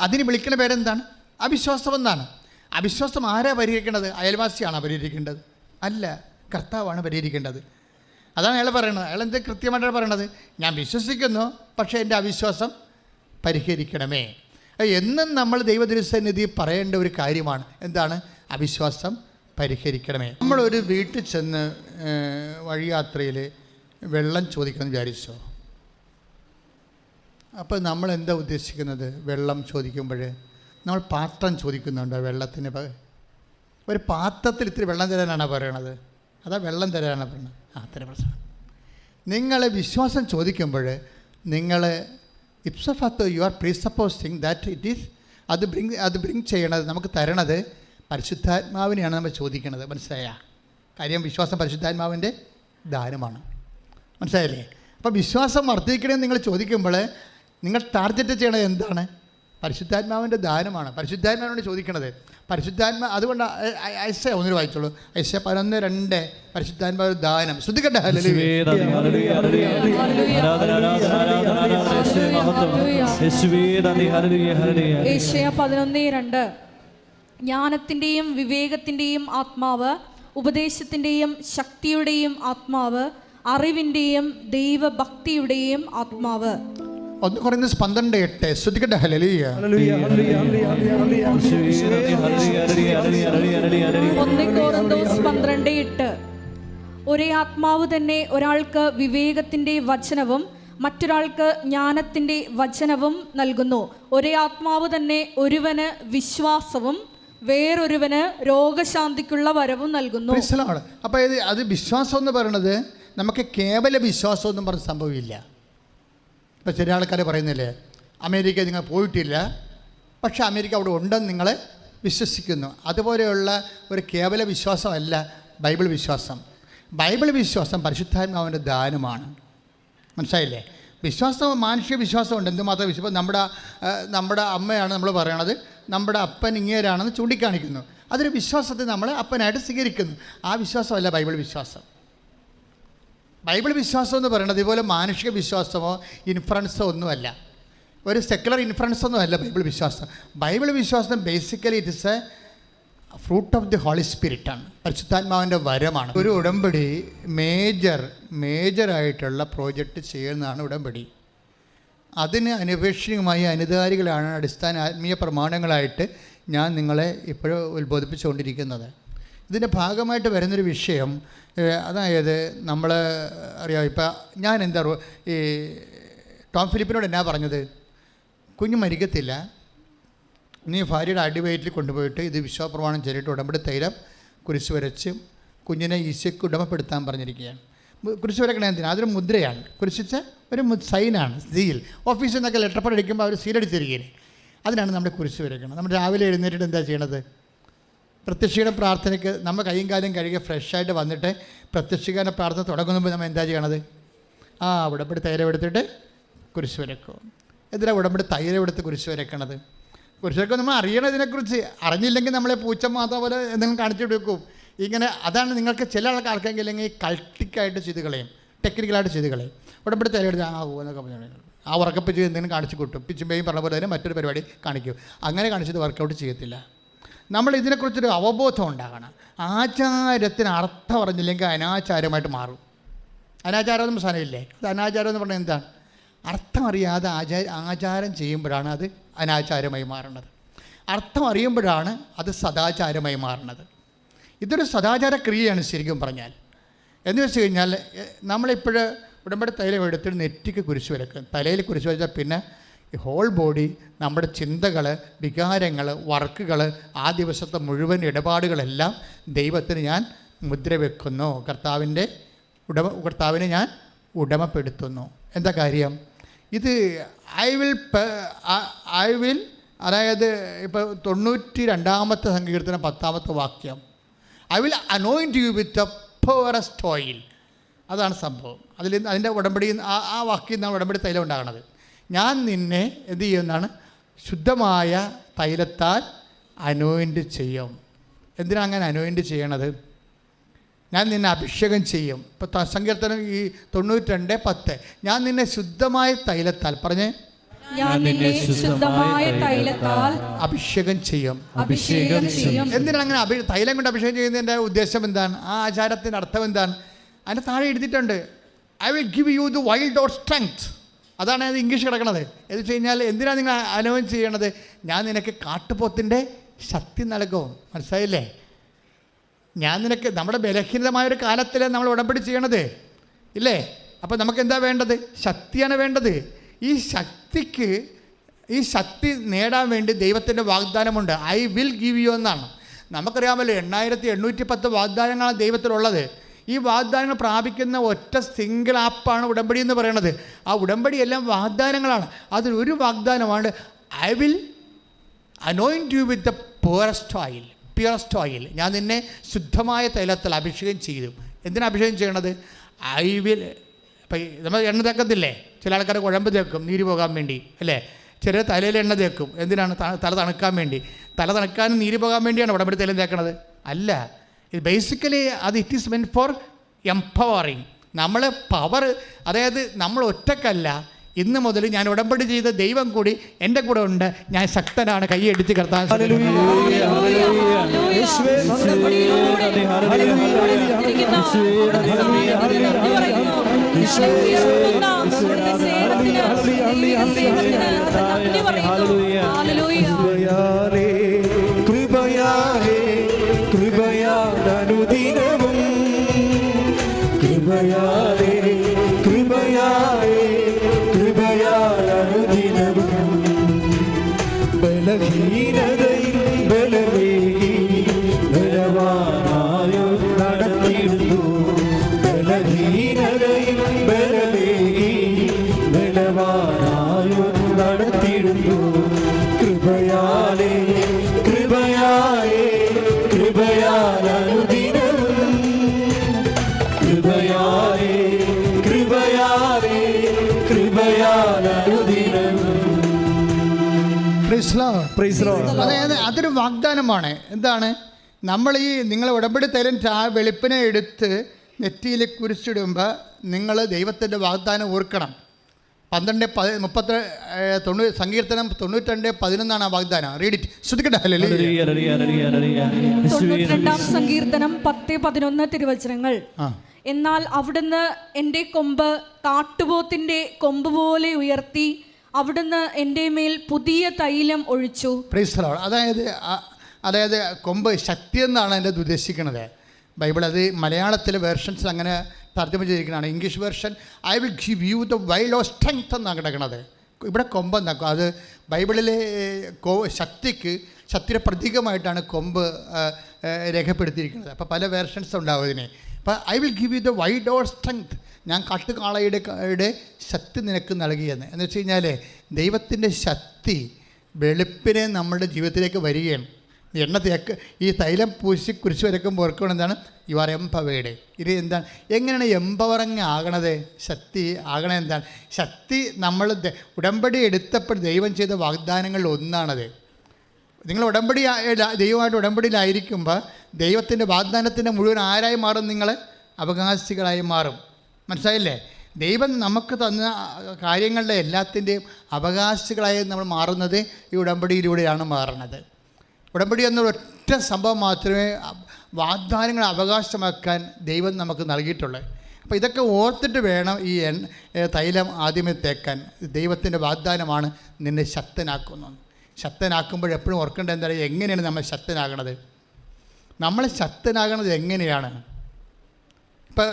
അതിന് വിളിക്കുന്ന പേരെന്താണ്? അവിശ്വാസം എന്നാണ്. അവിശ്വാസം ആരാ പരിഹരിക്കേണ്ടത്? അയൽവാസിയാണോ പരിഹരിക്കേണ്ടത്? അല്ല, കർത്താവാണ് പരിഹരിക്കേണ്ടത്. അതാണ് അയാൾ പറയണത്. അയാൾ എന്ത് കൃത്യമായിട്ടാണ് പറയണത്? ഞാൻ വിശ്വസിക്കുന്നു, പക്ഷേ എൻ്റെ അവിശ്വാസം പരിഹരിക്കണമേ. എന്നും നമ്മൾ ദൈവതിരുസന്നിധി പറയേണ്ട ഒരു കാര്യമാണ്. എന്താണ്? അവിശ്വാസം പരിഹരിക്കണമേ. നമ്മളൊരു വീട്ടിൽ ചെന്ന് വഴിയാത്രയിൽ വെള്ളം ചോദിക്കുമെന്ന് വിചാരിച്ചോ? അപ്പോൾ നമ്മൾ എന്താ ഉദ്ദേശിക്കുന്നത്? വെള്ളം ചോദിക്കുമ്പോൾ നമ്മൾ പാത്രം ചോദിക്കുന്നുണ്ടോ? വെള്ളത്തിന് ഒരു പാത്രത്തിൽ ഇത്തിരി വെള്ളം തരാനാണ് പറയണത്, അതാ വെള്ളം തരാനാണ് പറയുന്നത്? അത്രയും പ്രശ്നം. നിങ്ങൾ വിശ്വാസം ചോദിക്കുമ്പോൾ നിങ്ങൾ ipso facto you are presupposing that it is അത് ബ്രിങ് ചെയ്യണത്, നമുക്ക് തരണത് പരിശുദ്ധാത്മാവിനെയാണ് നമ്മൾ ചോദിക്കണത്. മനസ്സിലായ കാര്യം? വിശ്വാസം പരിശുദ്ധാത്മാവിൻ്റെ ദാനമാണ്. മനസ്സിലായില്ലേ? അപ്പോൾ വിശ്വാസം വർദ്ധിക്കണമെന്ന് നിങ്ങൾ ചോദിക്കുമ്പോൾ നിങ്ങൾ ടാർഗറ്റ് ചെയ്യണത് എന്താണ്? പരിശുദ്ധാത്മാവിൻ്റെ ദാനമാണ്. പരിശുദ്ധാത്മാവിനോട് ചോദിക്കണത് പരിശുദ്ധാത്മാ. അതുകൊണ്ട് ഐസയ 1 വായിച്ചോളൂ. ഐസയ 11:2 പരിശുദ്ധാത്മാവ് ദാനം. ശ്രദ്ധിക്കട്ടെ. ഏശയ്യ 11:2 ജ്ഞാനത്തിൻ്റെയും വിവേകത്തിൻ്റെയും ആത്മാവ്, ഉപദേശത്തിൻ്റെയും ശക്തിയുടെയും ആത്മാവ്, അറിവിൻ്റെയും ദൈവഭക്തിയുടെയും ആത്മാവ്. 1 കൊരിന്ത്യർ 12:8 ശ്രദ്ധിക്കട്ടെ. ഹല്ലേലൂയ. 1 കൊരിന്ത്യർ 12:8 ഒരേ ആത്മാവ് തന്നെ ഒരാൾക്ക് വിവേകത്തിൻ്റെ വചനവും മറ്റൊരാൾക്ക് ജ്ഞാനത്തിൻ്റെ വചനവും നൽകുന്നു. ഒരേ ആത്മാവ് തന്നെ ഒരുവന് വിശ്വാസവും വേറൊരുവന് രോഗശാന്തിക്കുള്ള വരവും നൽകുന്നു. അപ്പോൾ അത് വിശ്വാസം എന്ന് പറയുന്നത് നമുക്ക് കേവല വിശ്വാസം ഒന്നും പറഞ്ഞ സംഭവമില്ല. ഇപ്പോൾ ചില ആൾക്കാർ പറയുന്നില്ലേ, അമേരിക്ക നിങ്ങൾ പോയിട്ടില്ല, പക്ഷേ അമേരിക്ക അവിടെ ഉണ്ടെന്ന് നിങ്ങൾ വിശ്വസിക്കുന്നു. അതുപോലെയുള്ള ഒരു കേവല വിശ്വാസമല്ല ബൈബിൾ വിശ്വാസം. ബൈബിൾ വിശ്വാസം പരിശുദ്ധാത്മാവിൻ്റെ ദാനമാണ്. മനസ്സിലായില്ലേ? വിശ്വാസം, മാനുഷിക വിശ്വാസമുണ്ട്. എന്തുമാത്രം വിശ്വാസം? നമ്മുടെ അമ്മയാണ് നമ്മൾ പറയണത്, നമ്മുടെ അപ്പൻ ഇങ്ങേരാണെന്ന് ചൂണ്ടിക്കാണിക്കുന്നു. അതൊരു വിശ്വാസത്തെ നമ്മൾ അപ്പനായിട്ട് സ്വീകരിക്കുന്നു. ആ വിശ്വാസമല്ല ബൈബിൾ വിശ്വാസം. ബൈബിൾ വിശ്വാസം എന്ന് പറയുന്നത് ഇതുപോലെ മാനുഷിക വിശ്വാസമോ ഇൻഫ്ലുവൻസോ ഒന്നുമല്ല, ഒരു സെക്കുലർ ഇൻഫ്ലുവൻസ് ഒന്നുമല്ല ബൈബിൾ വിശ്വാസം. ബൈബിൾ വിശ്വാസം basically it is a fruit of the holy സ്പിരിറ്റാണ്, പരിശുദ്ധാത്മാവിൻ്റെ വരമാണ്. ഒരു ഉടമ്പടി മേജറായിട്ടുള്ള പ്രോജക്റ്റ് ചെയ്യുന്നതാണ് ഉടമ്പടി. അതിന് അനപേക്ഷിതമായി അനുധാരികളാണ് അടിസ്ഥാന ആത്മീയ പ്രമാണങ്ങളായിട്ട് ഞാൻ നിങ്ങളെ ഇപ്പോഴും ഉത്ബോധിപ്പിച്ചുകൊണ്ടിരിക്കുന്നത്. ഇതിൻ്റെ ഭാഗമായിട്ട് വരുന്നൊരു വിഷയം, അതായത് നമ്മൾ അറിയാം, ഇപ്പം ഞാൻ എന്താ ഈ ടോം ഫിലിപ്പിനോട് എന്നാ പറഞ്ഞത്? കുഞ്ഞ് മരിക്കത്തില്ല, നീ ഭാര്യയുടെ അടിവയറ്റിൽ കൊണ്ടുപോയിട്ട് ഇത് വിശ്വാസപ്രമാണം ചൊല്ലിയിട്ട് ഉടമ്പടി തൈലം കുരിശ് വരച്ച് കുഞ്ഞിനെ ഈശോയ്ക്ക് ഉടമപ്പെടുത്താൻ പറഞ്ഞിരിക്കുകയാണ്. കുരിശ് വരക്കണേ എന്തിനാണ്? അതൊരു മുദ്രയാണ്. കുരിശിച്ച ഒരു സൈനാണ്, സീൽ. ഓഫീസിൽ നിന്നൊക്കെ ലെറ്റർ പഡ് അടിക്കുമ്പോൾ അവർ സീലടിച്ചിരിക്കുകയാണ്. അതിനാണ് നമ്മൾ കുരിശ് വരയ്ക്കണം. നമ്മൾ രാവിലെ എഴുന്നേറ്റിട്ട് എന്താ ചെയ്യണത്? പ്രത്യക്ഷീകരണ പ്രാർത്ഥനയ്ക്ക് നമ്മൾ കൈയും കാലും കഴുകി ഫ്രഷായിട്ട് വന്നിട്ട് പ്രത്യക്ഷീകരണ പ്രാർത്ഥന തുടങ്ങുമ്പോൾ നമ്മൾ എന്താ ചെയ്യണത്? ഉടമ്പടി തൈലം എടുത്തിട്ട് കുരിശ് വരക്കും. എന്തിനാണ് ഉടമ്പടി തൈലം എടുത്ത് കുരിശ് വരക്കണത്? കുരിശൊക്കെ നമ്മൾ അറിയണതിനെക്കുറിച്ച്. അറിഞ്ഞില്ലെങ്കിൽ നമ്മളെ പൂച്ച മാത്രം പോലെ എന്തെങ്കിലും കാണിച്ചു കൊടുക്കും. ഇങ്ങനെ അതാണ് നിങ്ങൾക്ക് ചില ആൾക്കാർക്ക് അല്ലെങ്കിൽ കൾട്ടിക്കായിട്ട് ചെയ്ത് കളയും, ടെക്നിക്കലായിട്ട് ചെയ്ത് കളയും. ഉടമ്പടി തൈലം എടുത്ത് എന്നൊക്കെ പറഞ്ഞു ഉറക്കപ്പിച്ച് എന്തെങ്കിലും കാണിച്ചു കൂട്ടും. പിച്ചുമ്പേയും പറഞ്ഞ പോലെ തന്നെ മറ്റൊരു പരിപാടി കാണിക്കും. അങ്ങനെ കാണിച്ചത് വർക്കൗട്ട് ചെയ്യത്തില്ല. നമ്മൾ ഇതിനെക്കുറിച്ചൊരു അവബോധം ഉണ്ടാകണം. ആചാരത്തിന് അർത്ഥം പറഞ്ഞില്ലെങ്കിൽ അനാചാരമായിട്ട് മാറും. അനാചാരം ഒന്നും സാധനമില്ലേ? അത് അനാചാരം എന്ന് പറഞ്ഞാൽ എന്താണ്? അർത്ഥം അറിയാതെ ആചാരം ചെയ്യുമ്പോഴാണ് അത് അനാചാരമായി മാറുന്നത്. അർത്ഥം അറിയുമ്പോഴാണ് അത് സദാചാരമായി മാറുന്നത്. ഇതൊരു സദാചാര ക്രിയയാണ് ശരിക്കും പറഞ്ഞാൽ. എന്ന് വെച്ച് കഴിഞ്ഞാൽ നമ്മളിപ്പോൾ ഉടമ്പടി തൈലം എടുത്തിട്ട് നെറ്റിക്ക് കുരിശ് വരയ്ക്കും. തലയിൽ കുരിശ് വരച്ചാൽ പിന്നെ ഈ ഹോൾ ബോഡി, നമ്മുടെ ചിന്തകൾ, വികാരങ്ങൾ, വർക്കുകൾ, ആ ദിവസത്തെ മുഴുവൻ ഇടപാടുകളെല്ലാം ദൈവത്തിന് ഞാൻ മുദ്ര വെക്കുന്നു. കർത്താവിനെ ഞാൻ ഉടമപ്പെടുത്തുന്നു. എന്താ കാര്യം? ഇത് ഐ വിൽ അതായത് ഇപ്പോൾ 92-ാമത്തെ സങ്കീർത്തനം 10-ാമത്തെ വാക്യം, I will anoint you with a purest oil. അതാണ് സംഭവം. അതിൻ്റെ ഉടമ്പടി ആ വാക്യം നിന്നാണ് ഉടമ്പടി തൈലം ഉണ്ടാകുന്നത്. ഞാൻ നിന്നെ എന്ത് ചെയ്യുമെന്നാണ്? ശുദ്ധമായ തൈലത്താൽ അനോയിൻറ്റ് ചെയ്യും. എന്തിനാണ് അങ്ങനെ അനോയിൻറ്റ് ചെയ്യണത്? ഞാൻ നിന്നെ അഭിഷേകം ചെയ്യും. ഇപ്പോൾ സങ്കീർത്തനം ഈ 92:10, ഞാൻ നിന്നെ ശുദ്ധമായ തൈലത്താൽ, പറഞ്ഞേ, ഞാൻ നിന്നെ ശുദ്ധമായ തൈലത്താൽ അഭിഷേകം ചെയ്യും. എന്തിനാണ് അങ്ങനെ തൈലം കൊണ്ട് അഭിഷേകം ചെയ്യുന്നതിൻ്റെ ഉദ്ദേശം എന്താണ്? ആ ആചാരത്തിൻ്റെ അർത്ഥം എന്താണ്? അതിൻ്റെ താഴെ എഴുതിയിട്ടുണ്ട്, I will give you the wild or strength. അതാണ് അത് ഇംഗ്ലീഷ് കിടക്കണത്. എന്ന് വെച്ച് കഴിഞ്ഞാൽ എന്തിനാണ് നിങ്ങൾ അനൗൺസ് ചെയ്യണത്? ഞാൻ നിനക്ക് കാട്ടുപോത്തിൻ്റെ ശക്തി നൽകും. മനസ്സിലായില്ലേ? ഞാൻ നിനക്ക്, നമ്മുടെ ബലഹീനമായൊരു കാലത്തിലാണ് നമ്മൾ ഉടമ്പടി ചെയ്യണത്, ഇല്ലേ? അപ്പോൾ നമുക്ക് എന്താ വേണ്ടത്? ശക്തിയാണ് വേണ്ടത്. ഈ ശക്തി നേടാൻ വേണ്ടി ദൈവത്തിൻ്റെ വാഗ്ദാനമുണ്ട്. ഐ വിൽ ഗിവ് യു എന്നാണ്. നമുക്കറിയാമല്ലോ 8810 വാഗ്ദാനങ്ങളാണ് ദൈവത്തിലുള്ളത്. ഈ വാഗ്ദാനങ്ങൾ പ്രാപിക്കുന്ന ഒറ്റ സിംഗിൾ ആപ്പാണ് ഉടമ്പടി എന്ന് പറയുന്നത്. ആ ഉടമ്പടി എല്ലാം വാഗ്ദാനങ്ങളാണ്. അതിലൊരു വാഗ്ദാനമാണ് I will anoint you with the purest oil. ഞാൻ നിന്നെ ശുദ്ധമായ തൈലത്തിൽ അഭിഷേകം ചെയ്തു. എന്തിനാണ് അഭിഷേകം ചെയ്യണത്? I will. ഇപ്പം നമ്മൾ എണ്ണ തേക്കത്തില്ലേ? ചില ആൾക്കാർ കുഴമ്പ് തേക്കും നീര് പോകാൻ വേണ്ടി, അല്ലേ? ചില തലയിൽ എണ്ണ തേക്കും. എന്തിനാണ്? തല തണുക്കാൻ വേണ്ടി. തല തണുക്കാനും നീര് പോകാൻ വേണ്ടിയാണ് ഉടമ്പടി തൈലം തേക്കണത്? അല്ല. ഇത് basically it is meant four empowering. നമ്മൾ പവർ, അതായത് നമ്മൾ ഒറ്റക്കല്ല. ഇന്ന് മുതൽ ഞാൻ ഉടമ്പടി ചെയ്ത ദൈവം കൂടി എൻ്റെ കൂടെ ഉണ്ട്. ഞാൻ ശക്തനാണ്. കൈയടിച്ച് കർത്താൻ കൃപയാലനുദിനവും കൃപയാലനുദിനവും ബലഹീനതയിൽ ബലമേകി ബലവാനായോ നടത്തിയിടുന്നു. ബലഹീനതയിൽ ബലമേകി ബലവാനായോ നടത്തിയിടുന്നു. കൃപയാലേ കൃപയാലനുദിനവും കൃപയാലനുദിനവും. അതായത് അതൊരു വാഗ്ദാനമാണ്. എന്താണ്? നമ്മൾ നിങ്ങൾ ഉടമ്പടി തൈലം വെളുപ്പിനെ എടുത്ത് നെറ്റിയിൽ കുരിശിടുമ്പോൾ നിങ്ങൾ ദൈവത്തിൻ്റെ വാഗ്ദാനം ഓർക്കണം. 12:30 സങ്കീർത്തനം 92:11 ആ വാഗ്ദാനം. Read it. ശ്രദ്ധിക്കട്ടെ. 92-ാം സങ്കീർത്തനം 10-11 തിരുവചനങ്ങൾ. എന്നാൽ അവിടുന്ന് എൻ്റെ കൊമ്പ് കാട്ടുപോത്തിൻ്റെ കൊമ്പ് പോലെ ഉയർത്തി, അവിടുന്ന് എൻ്റെ മേൽ പുതിയ തൈലം ഒഴിച്ചു. Praise the Lord. അതായത് കൊമ്പ് ശക്തി എന്നാണ് അതിൻ്റെ ഉദ്ദേശിക്കുന്നത്. ബൈബിൾ അത് മലയാളത്തിലെ വേർഷൻസ് അങ്ങനെ തർജ്ജമ ചെയ്തിരിക്കുന്നതാണ്. English version I will give you the wild of strength എന്നാണ് കിടക്കുന്നത്. ഇവിടെ കൊമ്പ് എന്നാക്കും. അത് ബൈബിളിലെ ശക്തിയുടെ പ്രതീകമായിട്ടാണ് കൊമ്പ് രേഖപ്പെടുത്തിയിരിക്കുന്നത്. അപ്പോൾ പല വേർഷൻസ് ഉണ്ടാവും ഇതിനെ. അപ്പോൾ I will give you the wild of strength. ഞാൻ കാട്ടുകാളയുടെ ശക്തി നിനക്ക് നൽകിയെന്ന്. എന്ന് വെച്ച് കഴിഞ്ഞാൽ ദൈവത്തിൻ്റെ ശക്തി വെളുപ്പിനെ നമ്മുടെ ജീവിതത്തിലേക്ക് വരികയാണ്. എണ്ണ തേക്ക് ഈ തൈലം പൂശി കുരിശ് വരയ്ക്കുമ്പോൾ ഓർക്കണം എന്താണ്? You are empowered. ഇത് എന്താണ്? എങ്ങനെയാണ് എംപവറിങ് ആകണത്? ശക്തി ആകണത് എന്താണ്? ശക്തി നമ്മൾ ഉടമ്പടി എടുത്തപ്പോൾ ദൈവം ചെയ്ത വാഗ്ദാനങ്ങളിൽ ഒന്നാണത്. നിങ്ങൾ ദൈവമായിട്ട് ഉടമ്പടിയിലായിരിക്കുമ്പോൾ ദൈവത്തിൻ്റെ വാഗ്ദാനത്തിൻ്റെ മുഴുവൻ ആരായി മാറും? നിങ്ങൾ അവകാശികളായി മാറും. മനസ്സിലായില്ലേ? ദൈവം നമുക്ക് തന്ന കാര്യങ്ങളുടെ എല്ലാത്തിൻ്റെയും അവകാശികളായി നമ്മൾ മാറുന്നത് ഈ ഉടമ്പടിയിലൂടെയാണ് മാറുന്നത്. ഉടമ്പടി എന്നൊരൊറ്റ സംഭവം മാത്രമേ വാഗ്ദാനങ്ങൾ അവകാശമാക്കാൻ ദൈവം നമുക്ക് നൽകിയിട്ടുള്ളൂ. അപ്പോൾ ഇതൊക്കെ ഓർത്തിട്ട് വേണം ഈ തൈലം ആദ്യമേ തേക്കാൻ. ദൈവത്തിൻ്റെ വാഗ്ദാനമാണ് നിന്നെ ശക്തനാക്കുന്നത്. ശക്തനാക്കുമ്പോൾ എപ്പോഴും ഓർക്കേണ്ടത് എന്താ? എങ്ങനെയാണ് നമ്മൾ ശക്തനാകണത്? നമ്മൾ ശക്തനാകണത് എങ്ങനെയാണ്? ഇപ്പം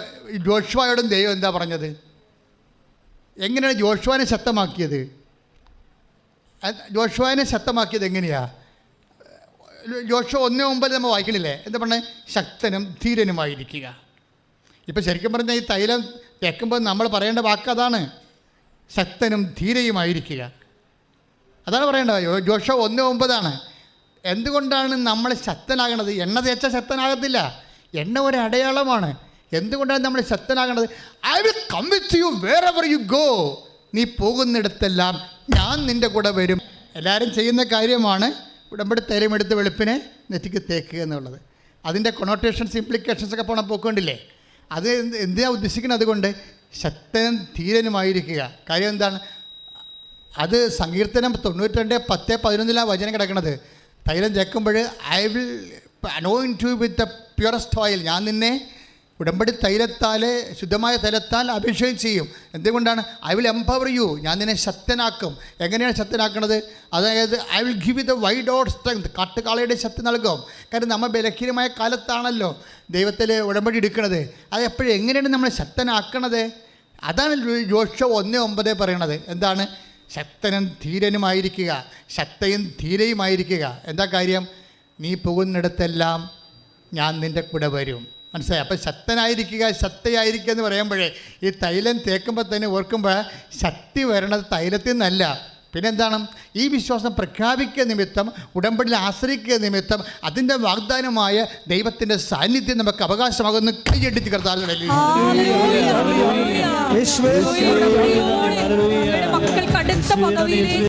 ജോഷുവയോടും ദൈവം എന്താ പറഞ്ഞത്? എങ്ങനെയാണ് ജോഷുവാനെ ശക്തമാക്കിയത്? ജോഷുവാനെ ശക്തമാക്കിയത് എങ്ങനെയാണ്? ജോഷുവ 1:9 നമ്മൾ വായിക്കണില്ലേ? എന്താ പറഞ്ഞത്? ശക്തനും ധീരനുമായിരിക്കുക. ഇപ്പം ശരിക്കും പറഞ്ഞാൽ ഈ തൈലം തേക്കുമ്പോൾ നമ്മൾ പറയേണ്ട വാക്ക് അതാണ്, ശക്തനും ധീരയുമായിരിക്കുക. അതാണ് പറയേണ്ടത്. ജോഷുവ 1:9. എന്തുകൊണ്ടാണ് നമ്മൾ ശക്തനാകണത്? എണ്ണ തേച്ചാൽ ശക്തനാകത്തില്ല. എണ്ണ ഒരു അടയാളമാണ്. എന്തുകൊണ്ടാണ് നമ്മൾ ശക്തനാകണത്? I will come with you wherever you go. നീ പോകുന്നിടത്തെല്ലാം ഞാൻ നിൻ്റെ കൂടെ വരും. എല്ലാവരും ചെയ്യുന്ന കാര്യമാണ് ഉടമ്പടി തൈലമെടുത്ത് വെളുപ്പിനെ നെറ്റിക്ക് തേക്കുക എന്നുള്ളത്. അതിൻ്റെ കൊണോട്ടേഷൻസ്, ഇംപ്ലിക്കേഷൻസ് ഒക്കെ പോകണം പോയിക്കൊണ്ടില്ലേ? അത് എന്തിനാണ് ഉദ്ദേശിക്കുന്നത്? അതുകൊണ്ട് ശക്തനും ധീരനുമായിരിക്കുക. കാര്യം എന്താണ്? അത് സങ്കീർത്തനം 92:10-11 വചനം കിടക്കുന്നത്. തൈലം തേക്കുമ്പോൾ I will anoint you with the purest oil. ഞാൻ നിന്നെ ഉടമ്പടി തൈലത്താൽ, ശുദ്ധമായ തൈലത്താൽ അഭിഷേകം ചെയ്യും. എന്തുകൊണ്ടാണ്? I will empower you. ഞാൻ നിന്നെ ശക്തനാക്കും. എങ്ങനെയാണ് ശക്തനാക്കുന്നത്? അതായത് I will give you the wide out strength. കാട്ടുകാളയുടെ ശക്തി നൽകും. കാരണം നമ്മൾ ബലഹീനമായ കാലത്താണല്ലോ ദൈവത്തിൽ ഉടമ്പടി എടുക്കുന്നത്. അത് എപ്പോഴും എങ്ങനെയാണ് നമ്മൾ ശക്തനാക്കണത്? അതാണ് ജോഷുവ 1:9 പറയണത്. എന്താണ്? ശക്തനും ധീരനുമായിരിക്കുക, ശക്തയും ധീരയുമായിരിക്കുക. എന്താ കാര്യം? നീ പോകുന്നിടത്തെല്ലാം ഞാൻ നിൻ്റെ കൂടെ വരും. മനസ്സിലായി? അപ്പം ശക്തനായിരിക്കുക, ശക്തയായിരിക്കുക എന്ന് പറയുമ്പോഴേ ഈ തൈലം തേക്കുമ്പോൾ തന്നെ ഓർക്കുമ്പോൾ ശക്തി വരണത് തൈലത്തിൽ നിന്നല്ല. പിന്നെന്താണ്? ഈ വിശ്വാസം പ്രഖ്യാപിക്കുക നിമിത്തം, ഉടമ്പടിയിൽ ആശ്രയിക്കുക നിമിത്തം അതിൻ്റെ വാഗ്ദാനമായ ദൈവത്തിൻ്റെ സാന്നിധ്യം നമുക്ക് അവകാശമാകുന്ന കൈയടിച്ച് കർത്താവിനെ മക്കൾക്ക് അടുത്ത പദവിയിലേക്ക്